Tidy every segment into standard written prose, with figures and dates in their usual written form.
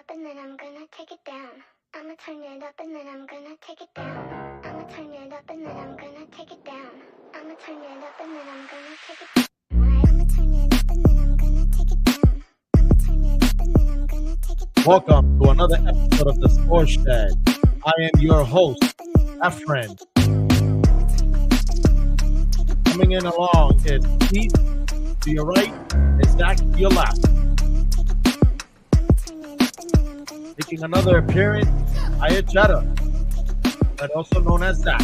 up and then I'm gonna take it down. I'ma turn it up and then I'm gonna take it down. I'ma turn it up and then I'm gonna take it down. I'ma turn it up and then I'm gonna take it down. I'ma turn it up and then I'm gonna take it down. I'ma turn it up and then I'm gonna take it down. Welcome to another episode of the Sports Shed. I am your host, Efren. Coming in along is Keith to your right and Zach to your left. Making another appearance, Ayachetta, but also known as Zach.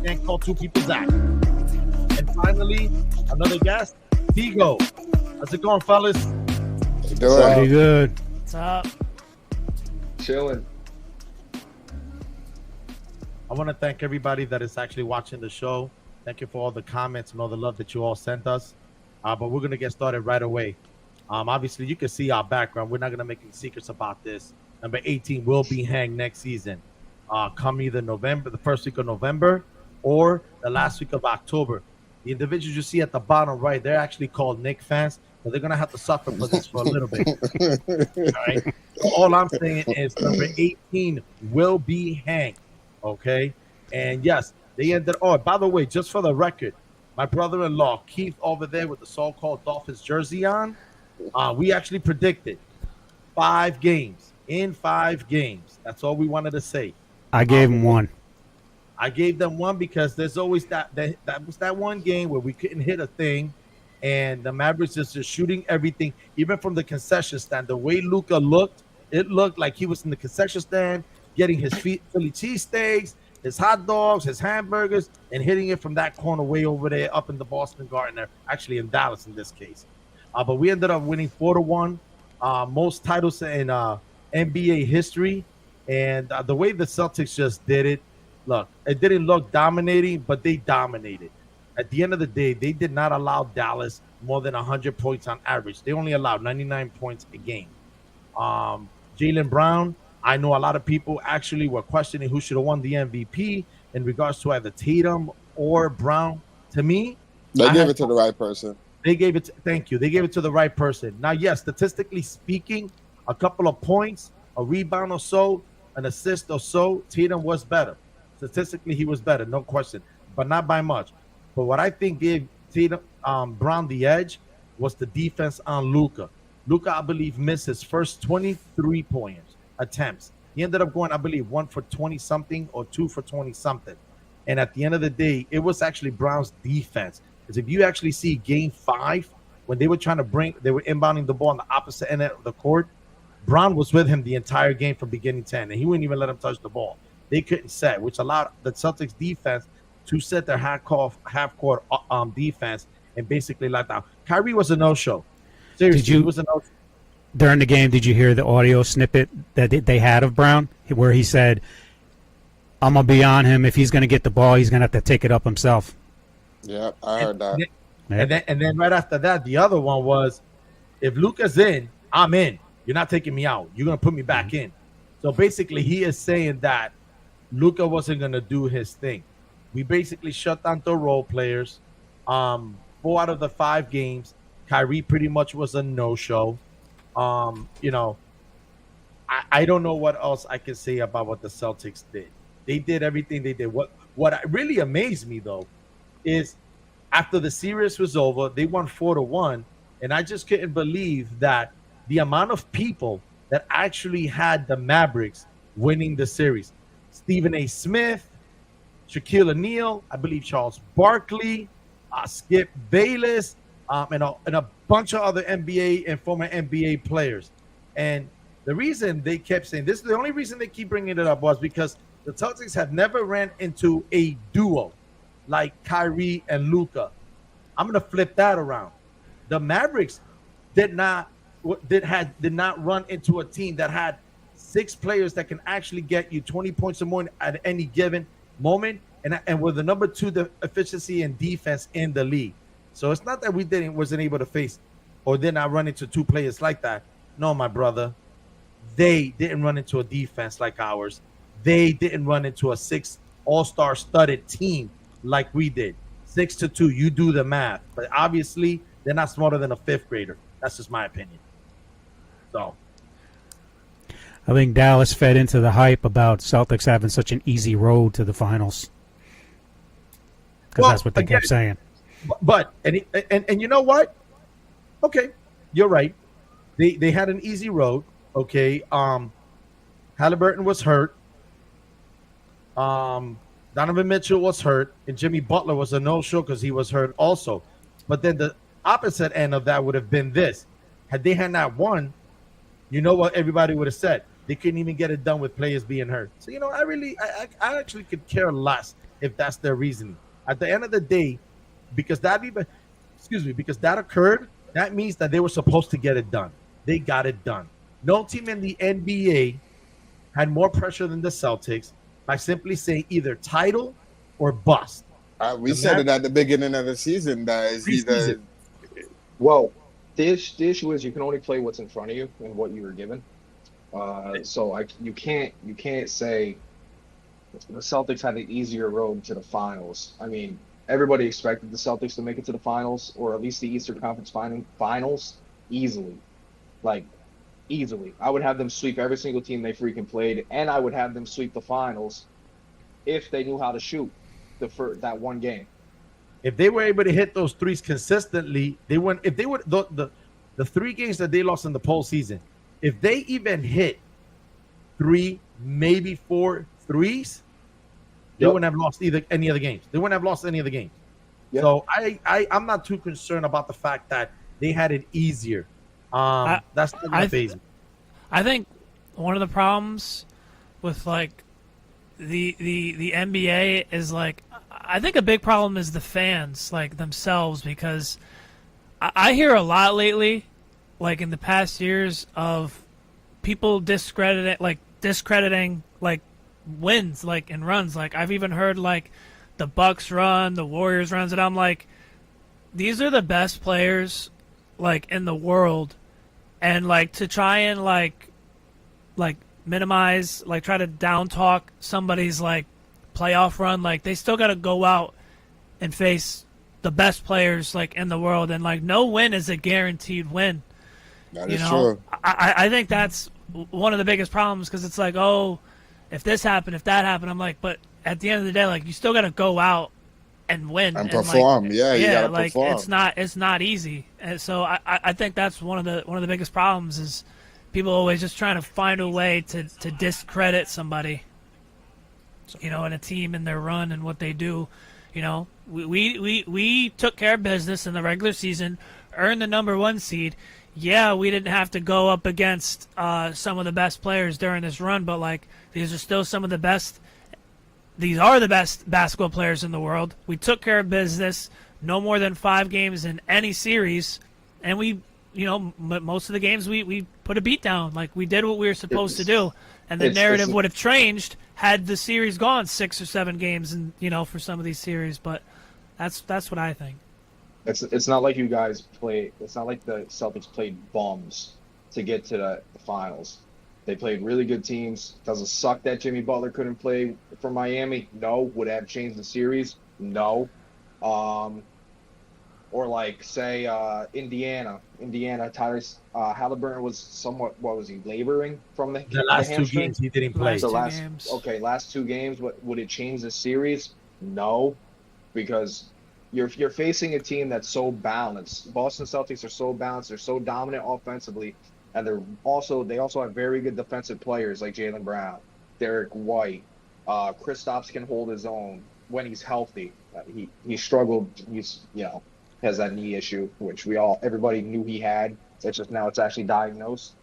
Can't call two people Zach. And finally, another guest, Digo. How's it going, fellas? Pretty good. What's up? Chilling. I want to thank everybody that is actually watching the show. Thank you for all the comments and all the love that you all sent us. But we're going to get started right away. Obviously, you can see our background. We're not going to make any secrets about this. Number 18 will be hanged next season. Come either November, the first week of November, or the last week of October. The individuals you see at the bottom right, they're actually called Knicks fans, so they're going to have to suffer for this for a little bit. All right? So all I'm saying is number 18 will be hanged, okay? And yes, they ended. Oh, by the way, just for the record, my brother-in-law, Keith, over there with the so-called Dolphins jersey on, we actually predicted 5 games. In 5 games. That's all we wanted to say. I gave him one. I gave them one because there's always that was that one game where we couldn't hit a thing, and the Mavericks is just shooting everything, even from the concession stand. The way Luka looked, it looked like he was in the concession stand getting his Philly cheesesteaks, his hot dogs, his hamburgers, and hitting it from that corner way over there up in the Boston Garden there, actually in Dallas in this case. But we ended up winning 4-1, most titles in NBA history. And the way the Celtics just did it, look, it didn't look dominating, but they dominated. At the end of the day, they did not allow Dallas more than 100 points on average. They only allowed 99 points a game. Jaylen Brown, I know a lot of people actually were questioning who should have won the MVP in regards to either Tatum or Brown. To me, They gave it to the right person. they gave it. Thank you. They gave it to the right person. Now, yes, statistically speaking, a couple of points, a rebound or so, an assist or so, Tatum was better. Statistically, he was better, no question, but not by much. But what I think gave Tatum Brown the edge was the defense on Luka. Luka, I believe, missed his first 23 points attempts. He ended up going, I believe, 1 for 20 something or 2 for 20 something. And at the end of the day, it was actually Brown's defense. Because if you actually see Game 5, when they were they were inbounding the ball on the opposite end of the court, Brown was with him the entire game from beginning to end, and he wouldn't even let him touch the ball. They couldn't set, which allowed the Celtics defense to set their half-court defense and basically let down. Kyrie was a no-show. Seriously, he was a no-show. During the game, did you hear the audio snippet that they had of Brown where he said, I'm going to be on him. If he's going to get the ball, he's going to have to take it up himself. Yeah, I heard that. And then right after that, the other one was, if Luka's in, I'm in. You're not taking me out. You're going to put me back in. So basically, he is saying that Luka wasn't going to do his thing. We basically shut down the role players. 4 out of the 5 games, Kyrie pretty much was a no-show. I don't know what else I can say about what the Celtics did. They did everything they did. What really amazed me, though, is after the series was over, they won 4-1, and I just couldn't believe that the amount of people that actually had the Mavericks winning the series. Stephen A. Smith, Shaquille O'Neal, I believe Charles Barkley, Skip Bayless, and a bunch of other NBA and former NBA players. And the reason they kept saying this, the only reason they keep bringing it up was because the Celtics have never ran into a duo like Kyrie and Luka. I'm going to flip that around. The Mavericks did not run into a team that had 6 players that can actually get you 20 points or more at any given moment, and were the number 2 efficiency and defense in the league. So it's not that we wasn't able to face or did not run into 2 players like that. No, my brother, they didn't run into a defense like ours. They didn't run into a 6 all-star studded team like we did. 6-2, you do the math. But obviously, they're not smarter than a 5th grader. That's just my opinion. So I think Dallas fed into the hype about Celtics having such an easy road to the finals. Because that's what they kept saying. But and you know what? Okay, you're right. They had an easy road. Okay. Halliburton was hurt. Donovan Mitchell was hurt, and Jimmy Butler was a no-show because he was hurt also. But then the opposite end of that would have been this: had they had not won, you know what everybody would have said? They couldn't even get it done with players being hurt. So I actually could care less if that's their reasoning. At the end of the day, because that occurred, that means that they were supposed to get it done. They got it done. No team in the NBA had more pressure than the Celtics by simply saying either title or bust. We said it at the beginning of the season. That is either. Well, the issue is you can only play what's in front of you and what you were given. You can't say the Celtics had an easier road to the finals. I mean, everybody expected the Celtics to make it to the finals, or at least the Eastern Conference finals, easily. Like, easily. I would have them sweep every single team they freaking played, and I would have them sweep the finals if they knew how to shoot that one game. If they were able to hit those threes consistently, they wouldn't. If they would the 3 games that they lost in the postseason, if they even hit 3, maybe 4 threes, they wouldn't have lost any of the games. They wouldn't have lost any of the games. Yep. So I'm not too concerned about the fact that they had it easier. That's not gonna phase me. I think one of the problems with like the NBA is like, I think a big problem is the fans like themselves, because I hear a lot lately, like in the past years, of people discrediting like wins like and runs. Like I've even heard like the Bucks run, the Warriors runs, and I'm like, these are the best players like in the world, and like to try and like minimize, like try to down talk somebody's like playoff run, like they still got to go out and face the best players like in the world, and like no win is a guaranteed win. That is true. I think that's one of the biggest problems, because it's like, oh, if this happened, if that happened, I'm like, but at the end of the day, like you still got to go out and win and perform. Like, you gotta like perform. it's not easy. And so I think that's one of the biggest problems is people always just trying to find a way to discredit somebody, you know, in a team and their run and what they do. You know, we took care of business in the regular season, earned the number 1 seed. Yeah, we didn't have to go up against some of the best players during this run, but like these are still some of the best. These are the best basketball players in the world. We took care of business, no more than 5 games in any series, and we, you know, most of the games we put a beat down. Like we did what we were supposed to do, and the narrative would have changed had the series gone 6 or 7 games, and you know, for some of these series. But that's what I think. It's not like you guys play. It's not like the Celtics played bums to get to the finals. They played really good teams. Does it suck that Jimmy Butler couldn't play for Miami? No. Would it have changed the series? No. Or like say Indiana, Tyrese Halliburton was somewhat, what was he, laboring from the last the 2 games he didn't play. Last 2 games. Would it change the series? No, because you're facing a team that's so balanced. Boston Celtics are so balanced. They're so dominant offensively, and they also have very good defensive players like Jaylen Brown, Derek White. Kristaps can hold his own when he's healthy. He struggled. He's has that knee issue, which everybody knew he had. It's just now it's actually diagnosed.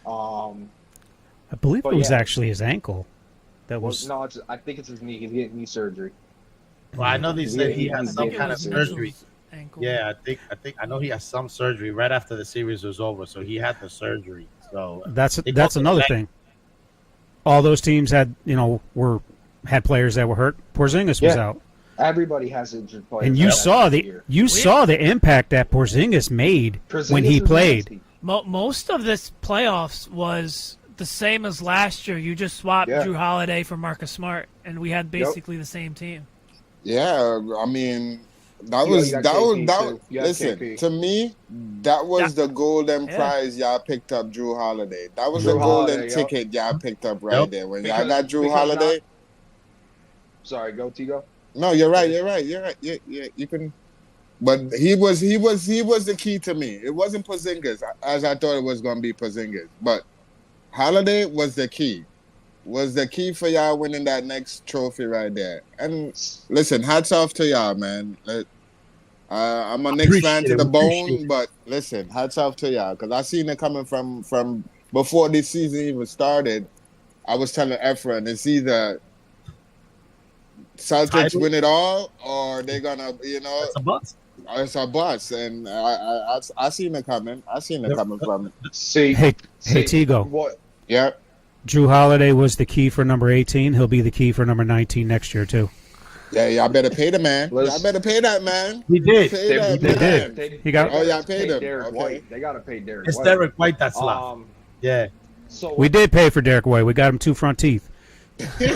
I believe it was actually his ankle. I think it's his knee. He's getting knee surgery. Well, I know they said he had some kind of surgery. Yeah, I know he had some surgery right after the series was over, so he had the surgery. So that's another thing. All those teams had had players that were hurt. Porzingis was out. Everybody has injured players. And you saw the impact that Porzingis made when he played. Most of this playoffs was the same as last year. You just swapped Drew Holiday for Marcus Smart, and we had basically the same team. Yeah, I mean, That You was got that was KP that. too. You got Listen, KP. to me, that was the golden Yeah. prize y'all picked up, Drew Holiday. That was Drew the golden Holiday, yup. ticket y'all picked up right Yep. there. When y'all Because- got Drew because not- Holiday. Sorry, go Tigo. No, you're right. You're right. You're right. Yeah, you can. But he was the key to me. It wasn't Porzingis as I thought it was going to be Porzingis, but Holiday was the key. Was the key for y'all winning that next trophy right there. And listen, hats off to y'all, man. I'm a Knicks fan to the bone, but listen, hats off to y'all because I seen it coming from before this season even started. I was telling Efren, it's either Celtics win it all or they're gonna, It's a bust. it's a bust. And I seen it coming. I seen it coming from. See, Hey, see, Tigo. What? Yeah. Drew Holiday was the key for number 18. He'll be the key for number 19 next year too. Yeah, y'all better pay the man. Listen. Y'all better pay that man. We did. Pay that They man. did. He got- Oh, y'all paid him. Derek Okay. White. They got to pay Derek It's White. Derek White that's left. Yeah. So We did pay for Derek White. We got him 2 front teeth. Yeah.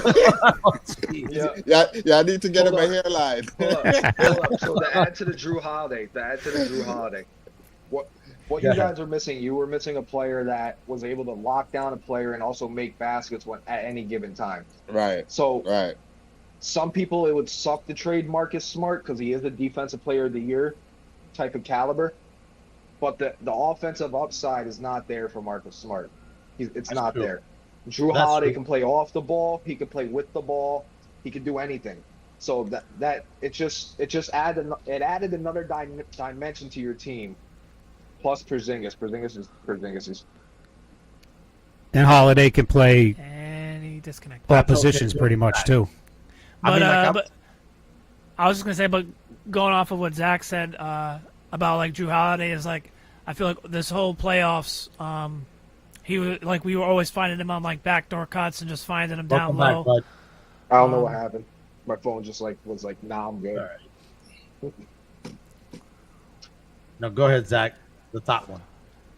Y'all need to get Hold him a on. hairline. Hold up. So to add to the Drew Holiday, what you Yeah. guys are missing, you were missing a player that was able to lock down a player and also make baskets at any given time. Right. So Right. some people, it would suck to trade Marcus Smart because he is a defensive player of the year type of caliber, but the offensive upside is not there for Marcus Smart. It's That's not true. there. Drew That's Holiday true. can play off the ball. He can play with the ball. He can do anything. So that it just added another dimension to your team. Plus Porzingis. Porzingis is And Holiday can play And he disconnected. all That's okay. positions pretty much too. I But, mean, like, but I was just gonna say, but going off of what Zach said about like Drew Holiday is like, I feel like this whole playoffs, he was like we were always finding him on like backdoor cuts and just finding him down welcome back, low. bud. I don't know what happened. My phone just was like, nah, I'm good. All right. No, go ahead, Zach. The top one.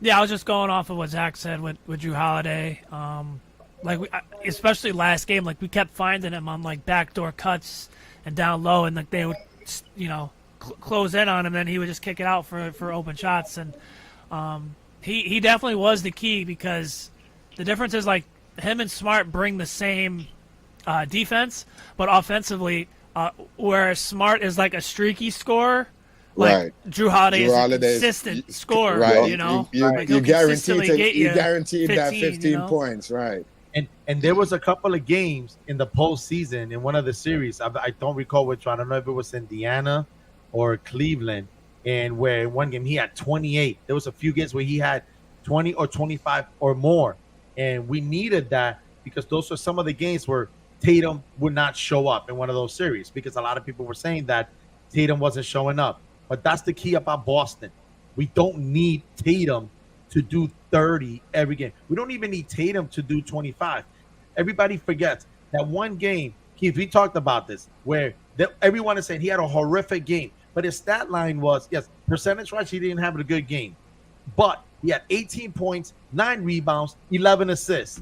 Yeah, I was just going off of what Zach said with Drew Holiday. Like especially last game, like we kept finding him on like backdoor cuts and down low, and like they would, close in on him, and he would just kick it out for open shots. And he definitely was the key because the difference is like him and Smart bring the same defense, but offensively, whereas Smart is like a streaky scorer. Like Right. Drew Holiday is a Holiday's- consistent scorer, Right. you know. You Like, he'll consistently get you guaranteed that 15, 15 you know? points. Right. And there was a couple of games in the postseason in one of the series. I don't recall which one. I don't know if it was Indiana or Cleveland, and where in one game he had 28. There was a few games where he had 20 or 25 or more, and we needed that because those were some of the games where Tatum would not show up in one of those series because a lot of people were saying that Tatum wasn't showing up. But that's the key about Boston. We don't need Tatum to do 30 every game. We don't even need Tatum to do 25. Everybody forgets that one game, Keith, we talked about this, where everyone is saying he had a horrific game. But his stat line was, yes, percentage-wise, he didn't have a good game. But he had 18 points, 9 rebounds, 11 assists.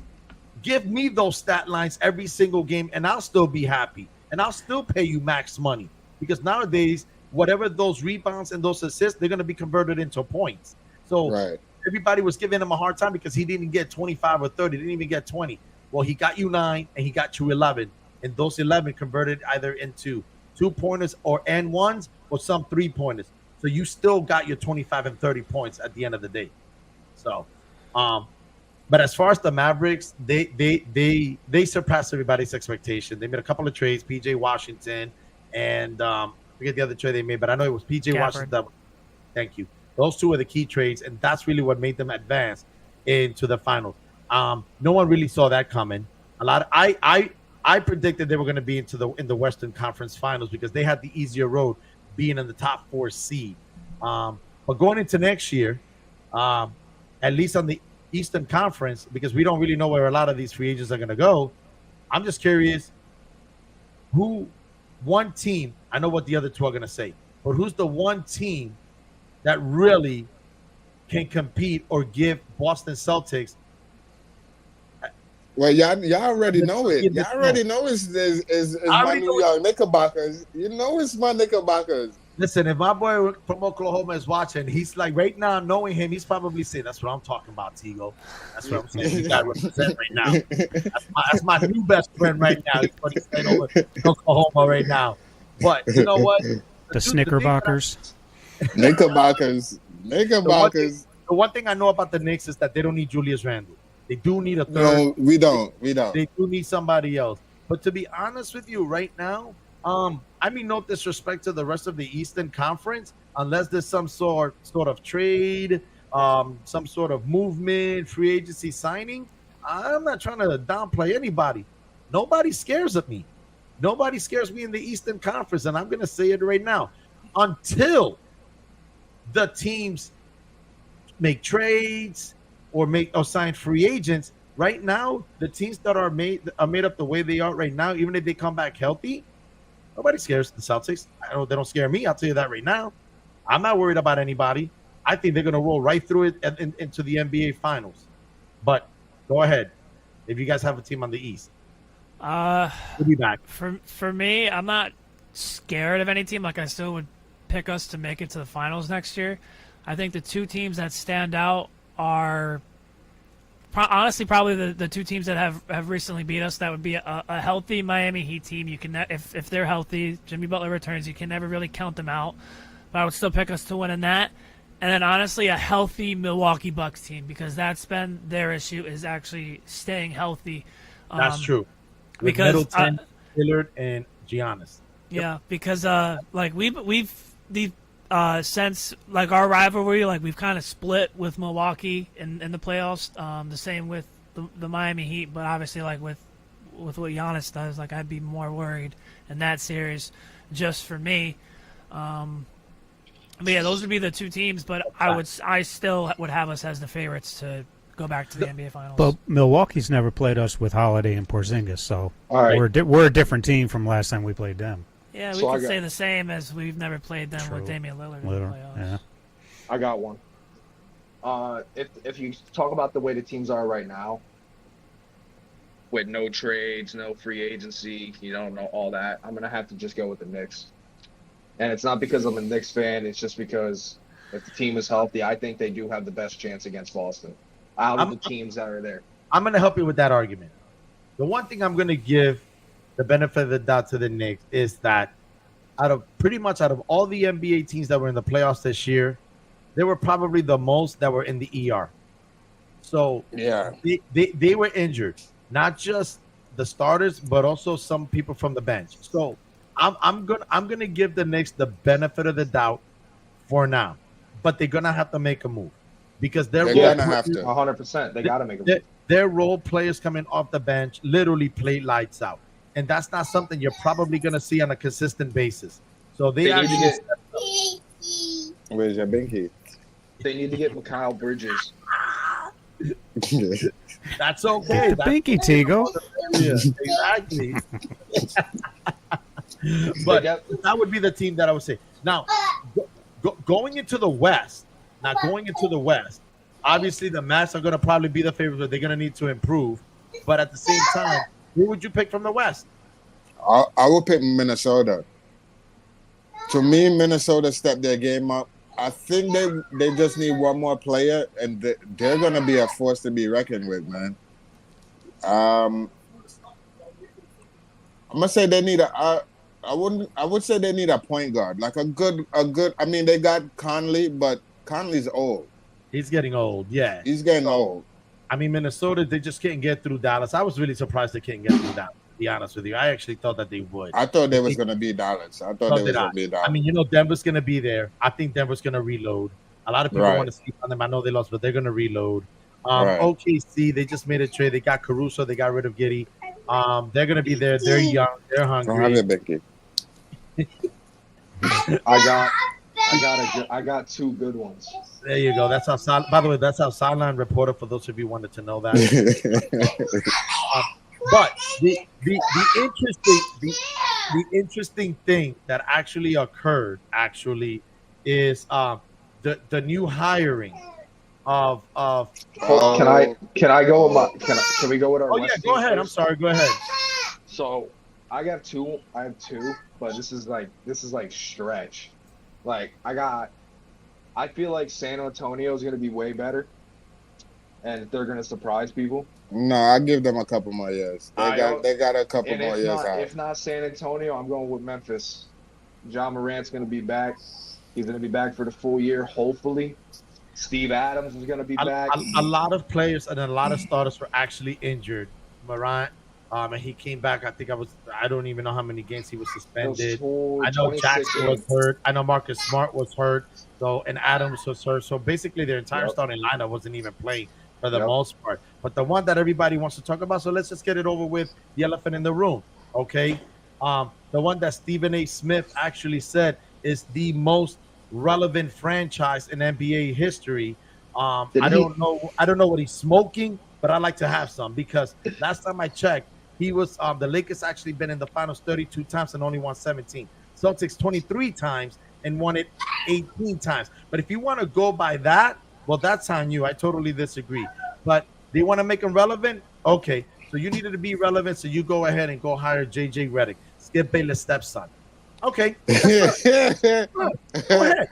Give me those stat lines every single game, and I'll still be happy. And I'll still pay you max money. Because nowadays, whatever those rebounds and those assists, they're going to be converted into points. So Right. everybody was giving him a hard time because he didn't get 25 or 30. He didn't even get 20. Well, he got you 9 and he got you 11. And those 11 converted either into 2-pointers or and ones or some 3-pointers. So you still got your 25 and 30 points at the end of the day. So, but as far as the Mavericks, they surpassed everybody's expectation. They made a couple of trades, PJ Washington and forget the other trade they made, but I know it was PJ Gafford. Washington. Thank you. Those two are the key trades, and that's really what made them advance into the finals. No one really saw that coming. I predicted they were going to be in the Western Conference Finals because they had the easier road, being in the top 4 seed. But going into next year, at least on the Eastern Conference, because we don't really know where a lot of these free agents are going to go, I'm just curious who one team, I know what the other two are going to say, but who's the one team that really can compete or give Boston Celtics? Well, y'all already Let's know it. get this Y'all already going. know it's I my already New know York Knickerbockers. You know it's my Knickerbockers. Listen, if my boy from Oklahoma is watching, he's like right now, knowing him, he's probably saying, "That's what I'm talking about, Tigo. That's what I'm saying. You got to represent right now. That's my new best friend right now. He's what he's saying over in Oklahoma right now. But you know what? The Snickerbockers. Knickerbockers. The one thing I know about the Knicks is that they don't need Julius Randle. They do need a third. No, we don't. They do need somebody else. But to be honest with you, right now, I mean, no disrespect to the rest of the Eastern Conference, unless there's some sort of trade, some sort of movement, free agency signing. I'm not trying to downplay anybody. Nobody scares of me. Nobody scares me in the Eastern Conference, and I'm going to say it right now. Until the teams make trades or sign free agents, right now the teams that are made up the way they are right now, even if they come back healthy, nobody scares the Celtics. They don't scare me. I'll tell you that right now. I'm not worried about anybody. I think they're going to roll right through it into the NBA Finals. But go ahead, if you guys have a team on the East. We'll be back. For me, I'm not scared of any team. Like, I still would pick us to make it to the finals next year. I think the two teams that stand out are honestly probably the two teams that have recently beat us. That would be a healthy Miami Heat team. You can if they're healthy, Jimmy Butler returns, you can never really count them out. But I would still pick us to win in that. And then honestly, a healthy Milwaukee Bucks team, because that's been their issue, is actually staying healthy. That's true. With Because Middleton, Lillard, and Giannis. Yeah, because like we've since like our rivalry, like we've kind of split with Milwaukee in the playoffs. The same with the Miami Heat, but obviously like with what Giannis does, like I'd be more worried in that series, just for me. But yeah, those would be the two teams. But I still would have us as the favorites to go back to the NBA Finals. But Milwaukee's never played us with Holiday and Porzingis, so All right. we're a different team from last time we played them. Yeah, we So could say the same as we've never played them with True. Damian Lillard in the Lillard, playoffs. yeah. I got one. If you talk about the way the teams are right now, with no trades, no free agency, you don't know all that, I'm gonna have to just go with the Knicks. And it's not because I'm a Knicks fan. It's just because if the team is healthy, I think they do have the best chance against Boston out of the teams that are there. I'm going to help you with that argument. The one thing I'm going to give the benefit of the doubt to the Knicks is that out of all the NBA teams that were in the playoffs this year, they were probably the most that were in the ER. So Yeah. they were injured, not just the starters, but also some people from the bench. So I'm gonna give the Knicks the benefit of the doubt for now, but they're gonna have to make a move because They're gonna have to. 100%. They got to make a move. their role players coming off the bench literally play lights out, and that's not something you're probably gonna see on a consistent basis. So they They need actually to Where's your binky? They need to get Mikal Bridges. that's okay. The Binky Tigo. Exactly. But that would be the team that I would say. Now, going into the West, obviously the Mavs are going to probably be the favorites, but they're going to need to improve. But at the same time, who would you pick from the West? I would pick Minnesota. To me, Minnesota stepped their game up. I think they just need one more player, and they're going to be a force to be reckoned with, man. I'm gonna say they need I would say they need a point guard, like a good. I mean, they got Conley, but Conley's old. He's getting old. Yeah, He's getting old. I mean, Minnesota, they just can't get through Dallas. I was really surprised they can't get through Dallas, to be honest with you. I actually thought that they would. I thought they was gonna be Dallas. I thought they was gonna be Dallas. I mean, Denver's gonna be there. I think Denver's gonna reload. A lot of people want to sleep on them. I know they lost, but they're gonna reload. OKC, they just made a trade. They got Caruso. They got rid of Giddey. They're gonna be there. They're young. They're hungry. Don't have it, Becky. I got two good ones. There you go. That's our by the way, that's our sideline reporter. For those of you who wanted to know that. But the interesting thing that actually occurred is the new hiring of Can I go with my can we go with our Oh yeah, West go team ahead. I'm first? sorry. Go ahead. So I have two, but this is like stretch. Like I feel like San Antonio is going to be way better, and they're going to surprise people. No, I give them a couple more years. I don't, They got a couple and more years out. if not San Antonio, I'm going with Memphis. John Morant's going to be back. He's going to be back for the full year, hopefully. Steve Adams is going to be back. A lot of players and a lot of starters were actually injured. Morant, and he came back. I don't even know how many games he was suspended. I know Jackson was hurt. I know Marcus Smart was hurt. So and Adams was hurt. So basically, their entire starting lineup wasn't even playing for the most part. But the one that everybody wants to talk about, so let's just get it over with. The elephant in the room, okay? The one that Stephen A. Smith actually said is the most relevant franchise in NBA history. I don't know what he's smoking, but I like to have some because last time I checked, he was the Lakers actually been in the finals 32 times and only won 17. Celtics 23 times and won it 18 times. But if you want to go by that, well, that's on you. I totally disagree. But they want to make him relevant? Okay. So you needed to be relevant, so you go ahead and go hire JJ Redick, Skip Bayless' stepson. Okay. Go ahead.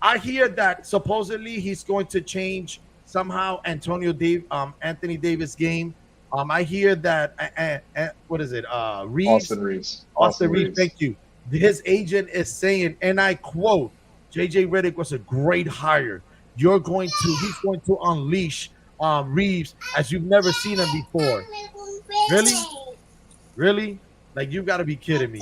I hear that supposedly he's going to change somehow Anthony Davis' game. I hear that what is it? Reeves? Austin Reeves. Thank you. His agent is saying, and I quote, JJ Redick was a great hire. He's going to unleash Reeves as you've never seen him before. Really? Like, you got to be kidding me.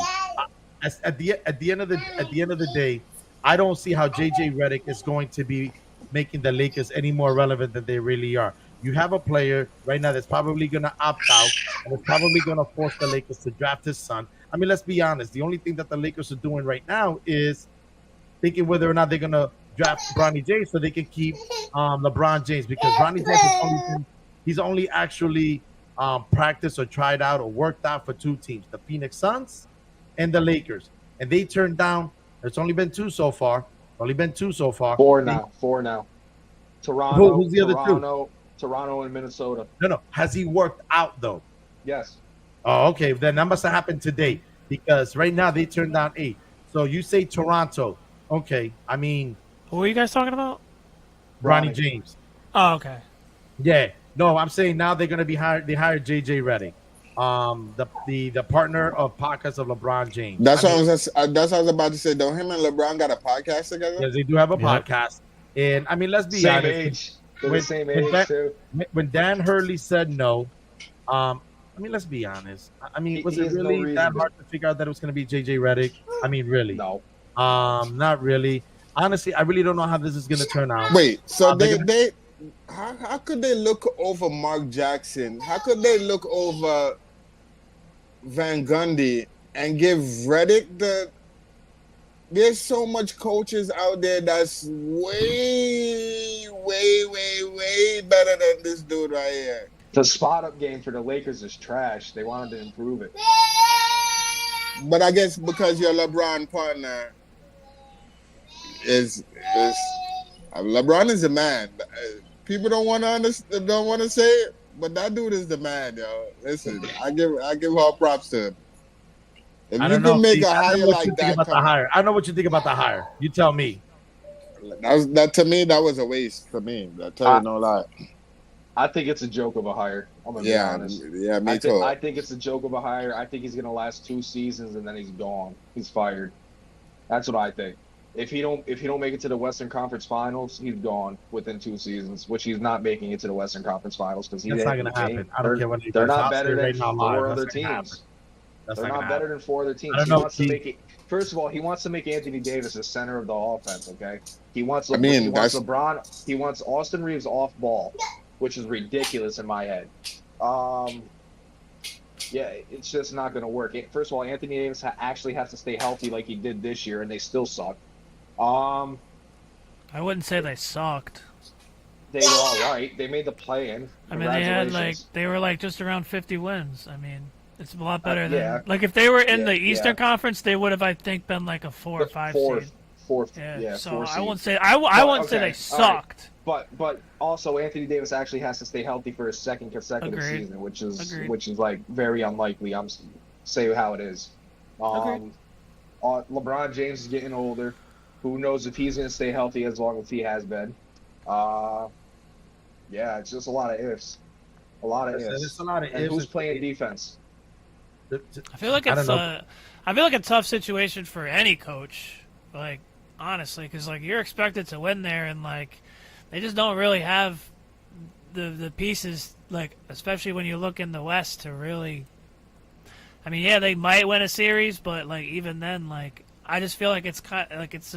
At the end of the day, I don't see how JJ Redick is going to be making the Lakers any more relevant than they really are. You have a player right now that's probably going to opt out and is probably going to force the Lakers to draft his son. I mean, let's be honest. The only thing that the Lakers are doing right now is thinking whether or not they're going to draft Bronny James so they can keep LeBron James, because Bronny James he's only actually practiced or tried out or worked out for two teams, the Phoenix Suns and the Lakers. And they turned down, it's only been two so far. Four now. Toronto. Who's the other two? Toronto and Minnesota. No. Has he worked out though? Yes. Oh, okay. Then that must have happened today because right now they turned down 8. So you say Toronto. Okay. I mean, who are you guys talking about? Bronny James. Oh, okay. Yeah. No, I'm saying now they're going to be hired. They hired JJ Redick, the partner of podcast of LeBron James. That's what I was about to say. Don't him and LeBron got a podcast together? Yes, they do have a podcast. And I mean, let's be honest. They're the same age too. When Dan Hurley said no, I mean, let's be honest. I mean, was it really that hard to figure out that it was going to be JJ Redick? I mean, really? No. Not really. Honestly, I really don't know how this is going to turn out. Wait, so how could they look over Mark Jackson? How could they look over Van Gundy and give Reddick there's so much coaches out there that's way better than this dude right here. The spot-up game for the Lakers is trash. They wanted to improve it. But I guess because your LeBron partner is LeBron is the man. People don't want to say it, but that dude is the man, yo. Listen, I give all props to him. If you can make a hire like that, I don't know what you think about the hire. You tell me. That to me, that was a waste for me. I tell you no lie. I think it's a joke of a hire. I'm gonna be honest. Yeah, me too. I think it's a joke of a hire. I think he's gonna last 2 seasons and then he's gone. He's fired. That's what I think. If he don't make it to the Western Conference Finals, he's gone within 2 seasons, which he's not making it to the Western Conference Finals because that's not gonna happen. I don't care what they're not better than 4 other teams. They're not better than 4 other teams. He wants to make it. First of all, he wants to make Anthony Davis the center of the offense. Okay, he wants LeBron. He wants Austin Reeves off ball, which is ridiculous in my head. Yeah, it's just not going to work. First of all, Anthony Davis actually has to stay healthy like he did this year, and they still suck. I wouldn't say they sucked. They were all right. They made the play-in. I mean, they were just around 50 wins. I mean, it's a lot better than if they were in the Eastern Conference, they would have, I think, been like a 4 or 5 seed. So I wouldn't say say they sucked. Right. But also Anthony Davis actually has to stay healthy for his second consecutive season, which is like very unlikely. I'm say how it is. LeBron James is getting older. Who knows if he's going to stay healthy as long as he has been? Yeah, it's just a lot of ifs. A lot of ifs. It's a lot of and ifs. who's playing defense? I feel like it's I feel like a tough situation for any coach. Like honestly, because like you're expected to win there, and like they just don't really have the pieces. Like especially when you look in the West to really. I mean, yeah, they might win a series, but like even then, like I just feel like it's kind like it's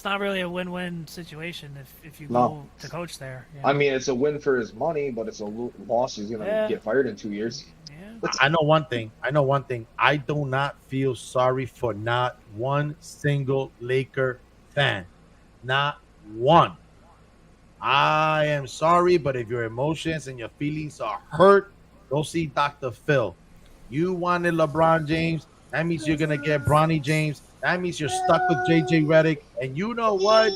not really a win-win situation if you go to coach there. You know? I mean, it's a win for his money, but it's a loss. He's gonna get fired in 2 years. Yeah. I know one thing. I do not feel sorry for not one single Laker fan. Not one. I am sorry, but if your emotions and your feelings are hurt, go see Dr. Phil. You wanted LeBron James. That means you're going to get Bronny James. That means you're stuck with JJ Reddick. And you know what?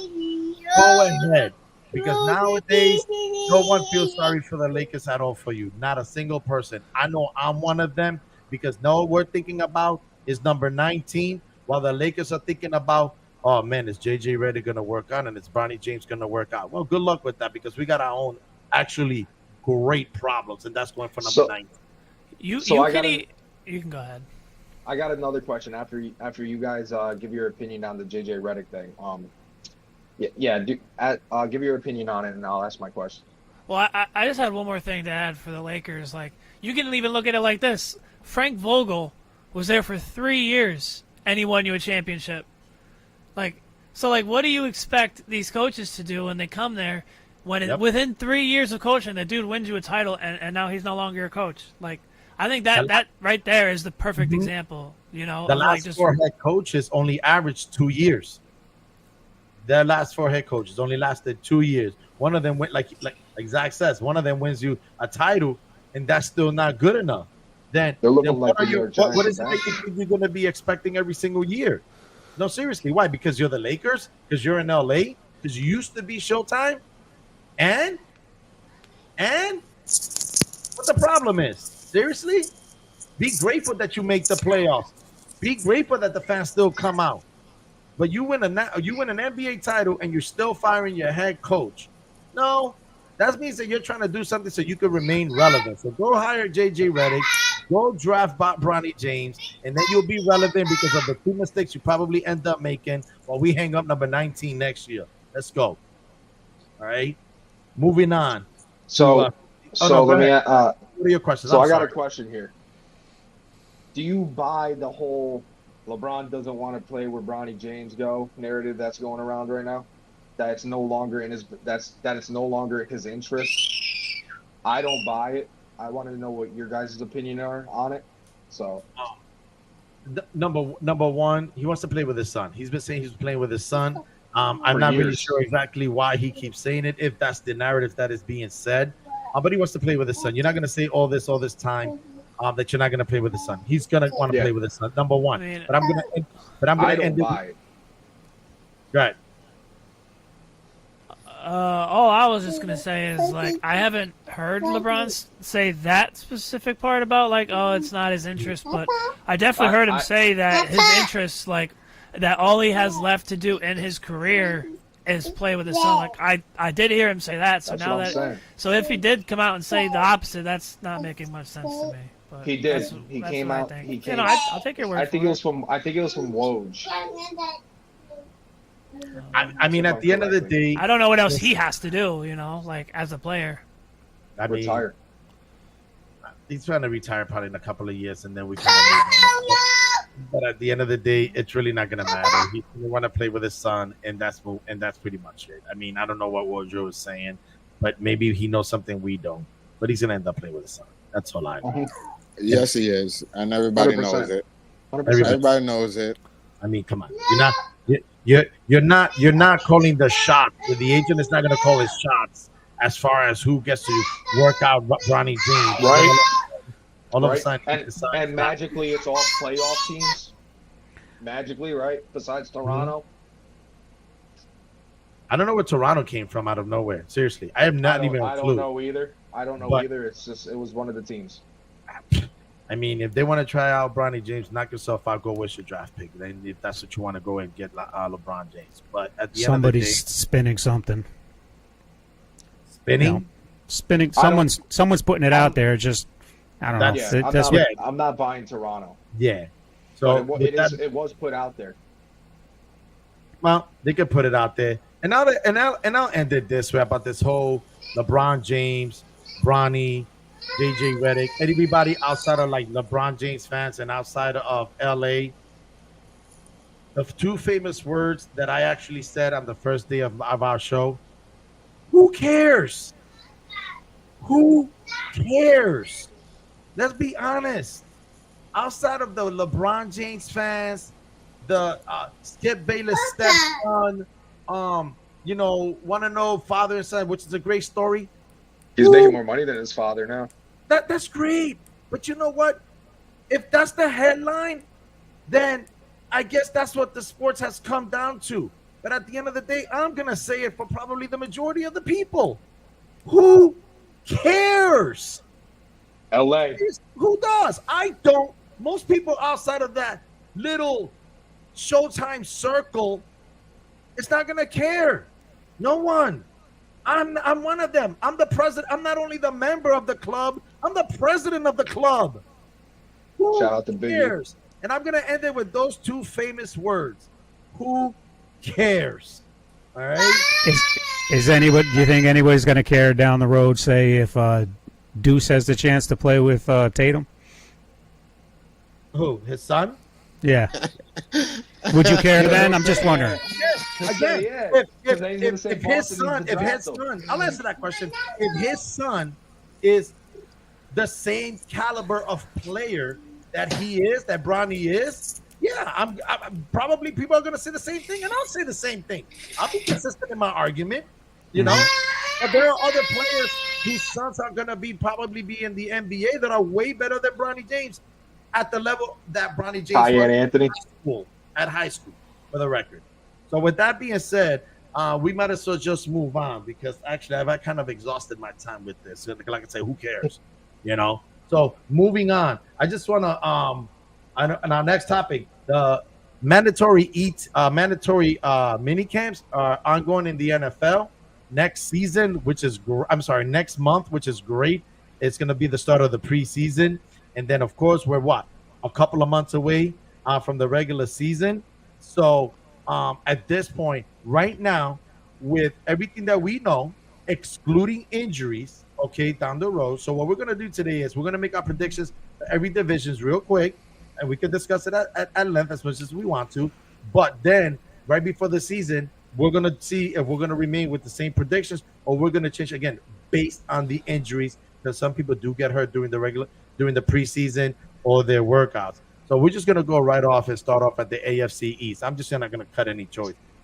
Go ahead. Because nowadays, no one feels sorry for the Lakers at all for you. Not a single person. I know I'm one of them because no we're thinking about is number 19, while the Lakers are thinking about, oh, man, is JJ Reddick going to work out and is Bronny James going to work out? Well, good luck with that because we got our own actually great problems, and that's going for number 19. You can go ahead. I got another question after you guys give your opinion on the JJ Redick thing. Give your opinion on it, and I'll ask my question. Well, I just had one more thing to add for the Lakers. Like you can even look at it like this: Frank Vogel was there for 3 years, and he won you a championship. Like what do you expect these coaches to do when they come there? When within 3 years of coaching, the dude wins you a title, and now he's no longer a coach. Like. I think that right there is the perfect example. You know, the last four head coaches only averaged 2 years. Their last four head coaches only lasted 2 years. One of them went like Zach says. One of them wins you a title, and that's still not good enough. Then what is it that you think you're going to be expecting every single year? No, seriously, why? Because you're the Lakers? Because you're in LA? Because you used to be Showtime? And what the problem is? Seriously? Be grateful that you make the playoffs. Be grateful that the fans still come out. But you win an NBA title and you're still firing your head coach. No, that means that you're trying to do something so you can remain relevant. So go hire JJ Reddick, go draft Bronny James, and then you'll be relevant because of the 2 mistakes you probably end up making while we hang up number 19 next year. Let's go. All right. Moving on. What are your questions? So I got a question here. Do you buy the whole LeBron doesn't want to play where Bronny James go narrative that's going around right now? That it's no longer it's no longer his interest. I don't buy it. I want to know what your guys' opinion are on it. So number one, he wants to play with his son. He's been saying he's playing with his son. I'm not really sure exactly why he keeps saying it, if that's the narrative that is being said. But he wants to play with his son. You're not going to say all this time that you're not going to play with his son. He's going to want to play with his son. Number one. But I'm going to end it. Right. All I was just gonna say is like I haven't heard LeBron say that specific part about like it's not his interest, but I definitely heard him say that his interest, like that all he has left to do in his career is play with his son. Like I did hear him say that. So so if he did come out and say the opposite, that's not making much sense to me. But he did. He came out. I'll take your word. I think it was from Woj. I mean, at the end of the day, I don't know what else he has to do. You know, like as a player. I mean, retire. He's trying to retire probably in a couple of years, and then we kind of. But at the end of the day, it's really not going to matter. He's going to want to play with his son, and that's pretty much it. I mean, I don't know what Wojo is saying, but maybe he knows something we don't. But he's going to end up playing with his son. That's all I know. Yes, he is, and everybody 100%. knows it. 100%. Everybody knows it. I mean, come on, you're not calling the shots. The agent is not going to call his shots as far as who gets to work out Bronny James, right? All of a sudden, and magically, it's all playoff teams. Magically, right? Besides Toronto. I don't know where Toronto came from out of nowhere. Seriously, I have not even a clue. I don't know either. It's just it was one of the teams. I mean, if they want to try out Bronny James, knock yourself out. Go waste your draft pick. Then, if that's what you want to go and get LeBron James. But at the end of the day, Somebody's spinning something. spinning. You know, spinning. I don't- Someone's putting it out there. Just I don't know. That's- Yeah, That's what. I'm not buying Toronto. Yeah. But So it, wa- with it that, is. It was put out there. well, they could put it out there, and I'll end it this way about this whole LeBron James, Bronny, JJ Redick, everybody outside of like LeBron James fans and outside of LA. The two famous words that I actually said on the first day of our show. Who cares? Who cares? Let's be honest. Outside of the LeBron James fans, the Skip Bayless stepson, want to know father and son, which is a great story. He's Who- making more money than his father now. That's great. But you know what? If that's the headline, then I guess that's what the sports has come down to. But at the end of the day, I'm gonna say it for probably the majority of the people. Who cares? L.A. Who does? I don't. Most people outside of that little Showtime circle, it's not gonna care. No one. I'm one of them. I'm the president. I'm not only the member of the club, I'm the president of the club. Who Shout out to Biggie. cares? And I'm gonna end it with those two famous words. Who cares? All right. Is anybody? Do you think anybody's going to care down the road? Say if Deuce has the chance to play with Tatum. Who? His son? Yeah. Would you care then? I'm just wondering. Again, Yeah, if 'cause they didn't say his Boston son, needs to draft him. I'll answer that question. If his son is the same caliber of player that he is, that Bronny is, yeah, I'm probably people are going to say the same thing, and I'll say the same thing. I'll be consistent in my argument, you know. But there are other players whose sons are going to probably be in the NBA that are way better than Bronny James at the level that Bronny James was Kyan Anthony. at high school, for the record. So with that being said, we might as well just move on because actually I've kind of exhausted my time with this. Like I say, who cares? You know. So moving on, I just want to on our next topic, the mandatory mini camps are ongoing in the NFL next season, which is next month, which is great. It's going to be the start of the preseason, and then of course we're a couple of months away from the regular season. So at this point, right now, with everything that we know, excluding injuries, okay, down the road. So what we're going to do today is we're going to make our predictions for every divisions real quick, and we can discuss it at length as much as we want to. But then right before the season, we're going to see if we're going to remain with the same predictions or we're going to change again based on the injuries, because some people do get hurt during the preseason or their workouts. So we're just going to go right off and start off at the AFC East. I'm just not going to cut any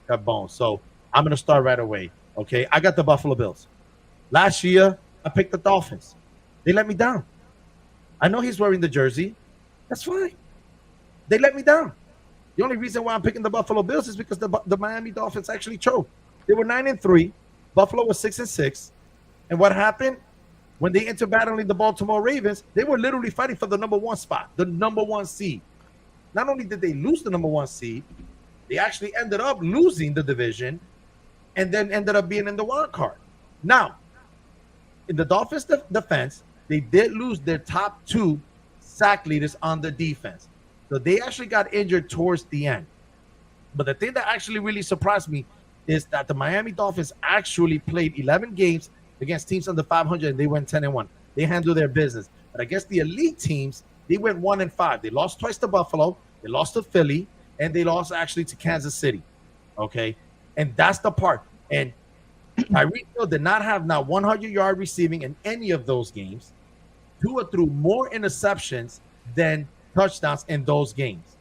cut bones. So I'm going to start right away. Okay. I got the Buffalo Bills. Last year, I picked the Dolphins. They let me down. I know he's wearing the jersey. That's fine. They let me down. The only reason why I'm picking the Buffalo Bills is because the Miami Dolphins actually choked. They were 9-3. Buffalo was 6-6. And what happened? When they entered battling the Baltimore Ravens, they were literally fighting for the number one spot, the number one seed. Not only did they lose the number one seed, they actually ended up losing the division and then ended up being in the wild card. Now, in the Dolphins' defense, they did lose their top two sack leaders on the defense. So they actually got injured towards the end. But the thing that actually really surprised me is that the Miami Dolphins actually played 11 games against teams under 500, and they went 10-1. They handled their business. But I guess the elite teams, they went 1-5. They lost twice to Buffalo, they lost to Philly, and they lost actually to Kansas City. Okay, and that's the part. And Tyreek Hill did not have 100-yard receiving in any of those games. Tua threw more interceptions than touchdowns in those games.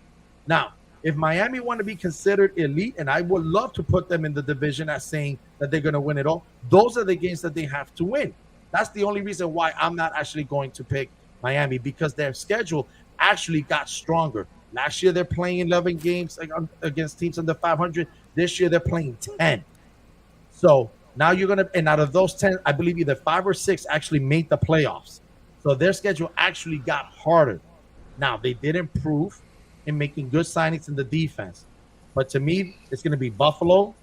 Now, if Miami want to be considered elite, and I would love to put them in the division as saying that they're going to win it all, those are the games that they have to win. That's the only reason why I'm not actually going to pick Miami, because their schedule actually got stronger. Last year, they're playing 11 games against teams under 500. This year, they're playing 10. So now and out of those 10, I believe either 5 or 6 actually made the playoffs. So their schedule actually got harder. Now, they did improve in making good signings in the defense. But to me, it's going to be Buffalo.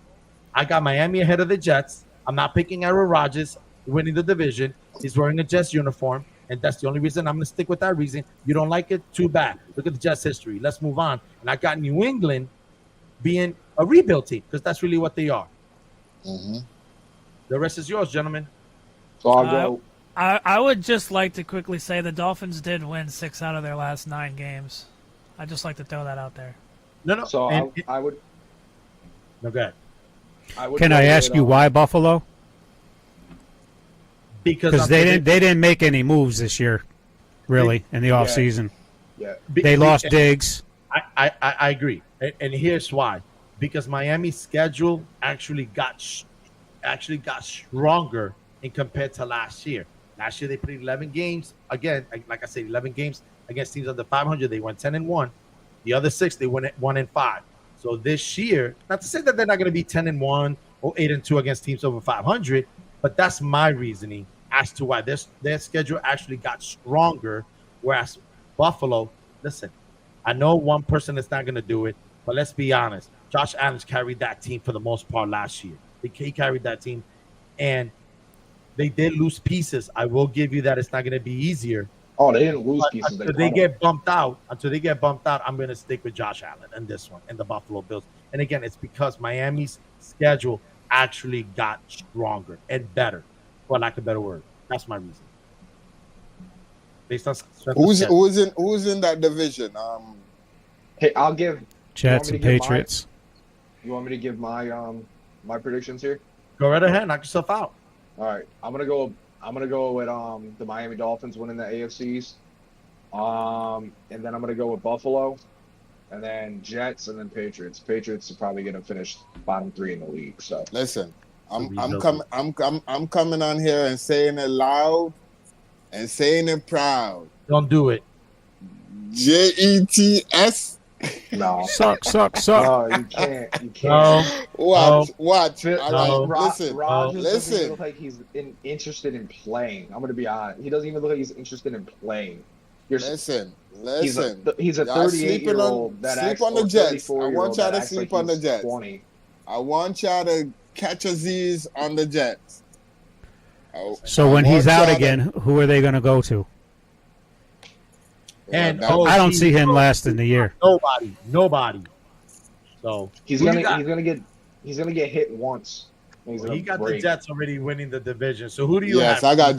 I got Miami ahead of the Jets. I'm not picking Aaron Rodgers winning the division. He's wearing a Jets uniform, and that's the only reason I'm going to stick with that reason. You don't like it? Too bad. Look at the Jets' history. Let's move on. And I got New England being a rebuild team because that's really what they are. Mm-hmm. The rest is yours, gentlemen. So I'll go. I would just like to quickly say the Dolphins did win 6 out of their last 9 games. I'd just like to throw that out there. No. So I would. No, go ahead. Can I ask you why Buffalo? Because they didn't make any moves this year, really, in the offseason. Yeah. They lost Diggs. I agree, and here's why: because Miami's schedule actually got stronger in compared to last year. Last year they played 11 games. Again, like I said, 11 games against teams under 500. They went 10-1. The other 6 they went 1-5. So this year, not to say that they're not going to be 10-1 or 8-2 against teams over 500, but that's my reasoning as to why their schedule actually got stronger. Whereas Buffalo, listen, I know one person is not going to do it, but let's be honest. Josh Allen carried that team for the most part last year. He carried that team, and they did lose pieces. I will give you that it's not going to be easier. Oh, they didn't lose But pieces. until they get bumped out, I'm going to stick with Josh Allen and this one and the Buffalo Bills. And again, it's because Miami's schedule actually got stronger and better, for lack of a better word. That's my reason. Based on who's in that division? Hey, I'll give Jets and Patriots. You want me to give my my predictions here? Go right ahead, knock yourself out. All right, I'm gonna go with the Miami Dolphins winning the AFC East. And then I'm gonna go with Buffalo, and then Jets, and then Patriots. Patriots are probably gonna finish bottom 3 in the league. So listen, I'm coming on here and saying it loud and saying it proud. Don't do it. Jets. no, Suck. no, you can't. You can't. No. Watch. No. All right, listen. Rodgers doesn't even Listen. look like he's interested in playing. I'm gonna be honest. He doesn't even look like he's interested in playing. Listen. He's a Y'all 38-year-old that sleep acts, on the or Jets. I 34-year-old want y'all that to acts sleep like on the he's Jets. 20. I want y'all to catch a Z's on the Jets. So when he's out again, who are they going to go to? And I don't see him lasting the year. Nobody. So He's gonna get hit once. he got the Jets already winning the division. So who do you Yes, have? I got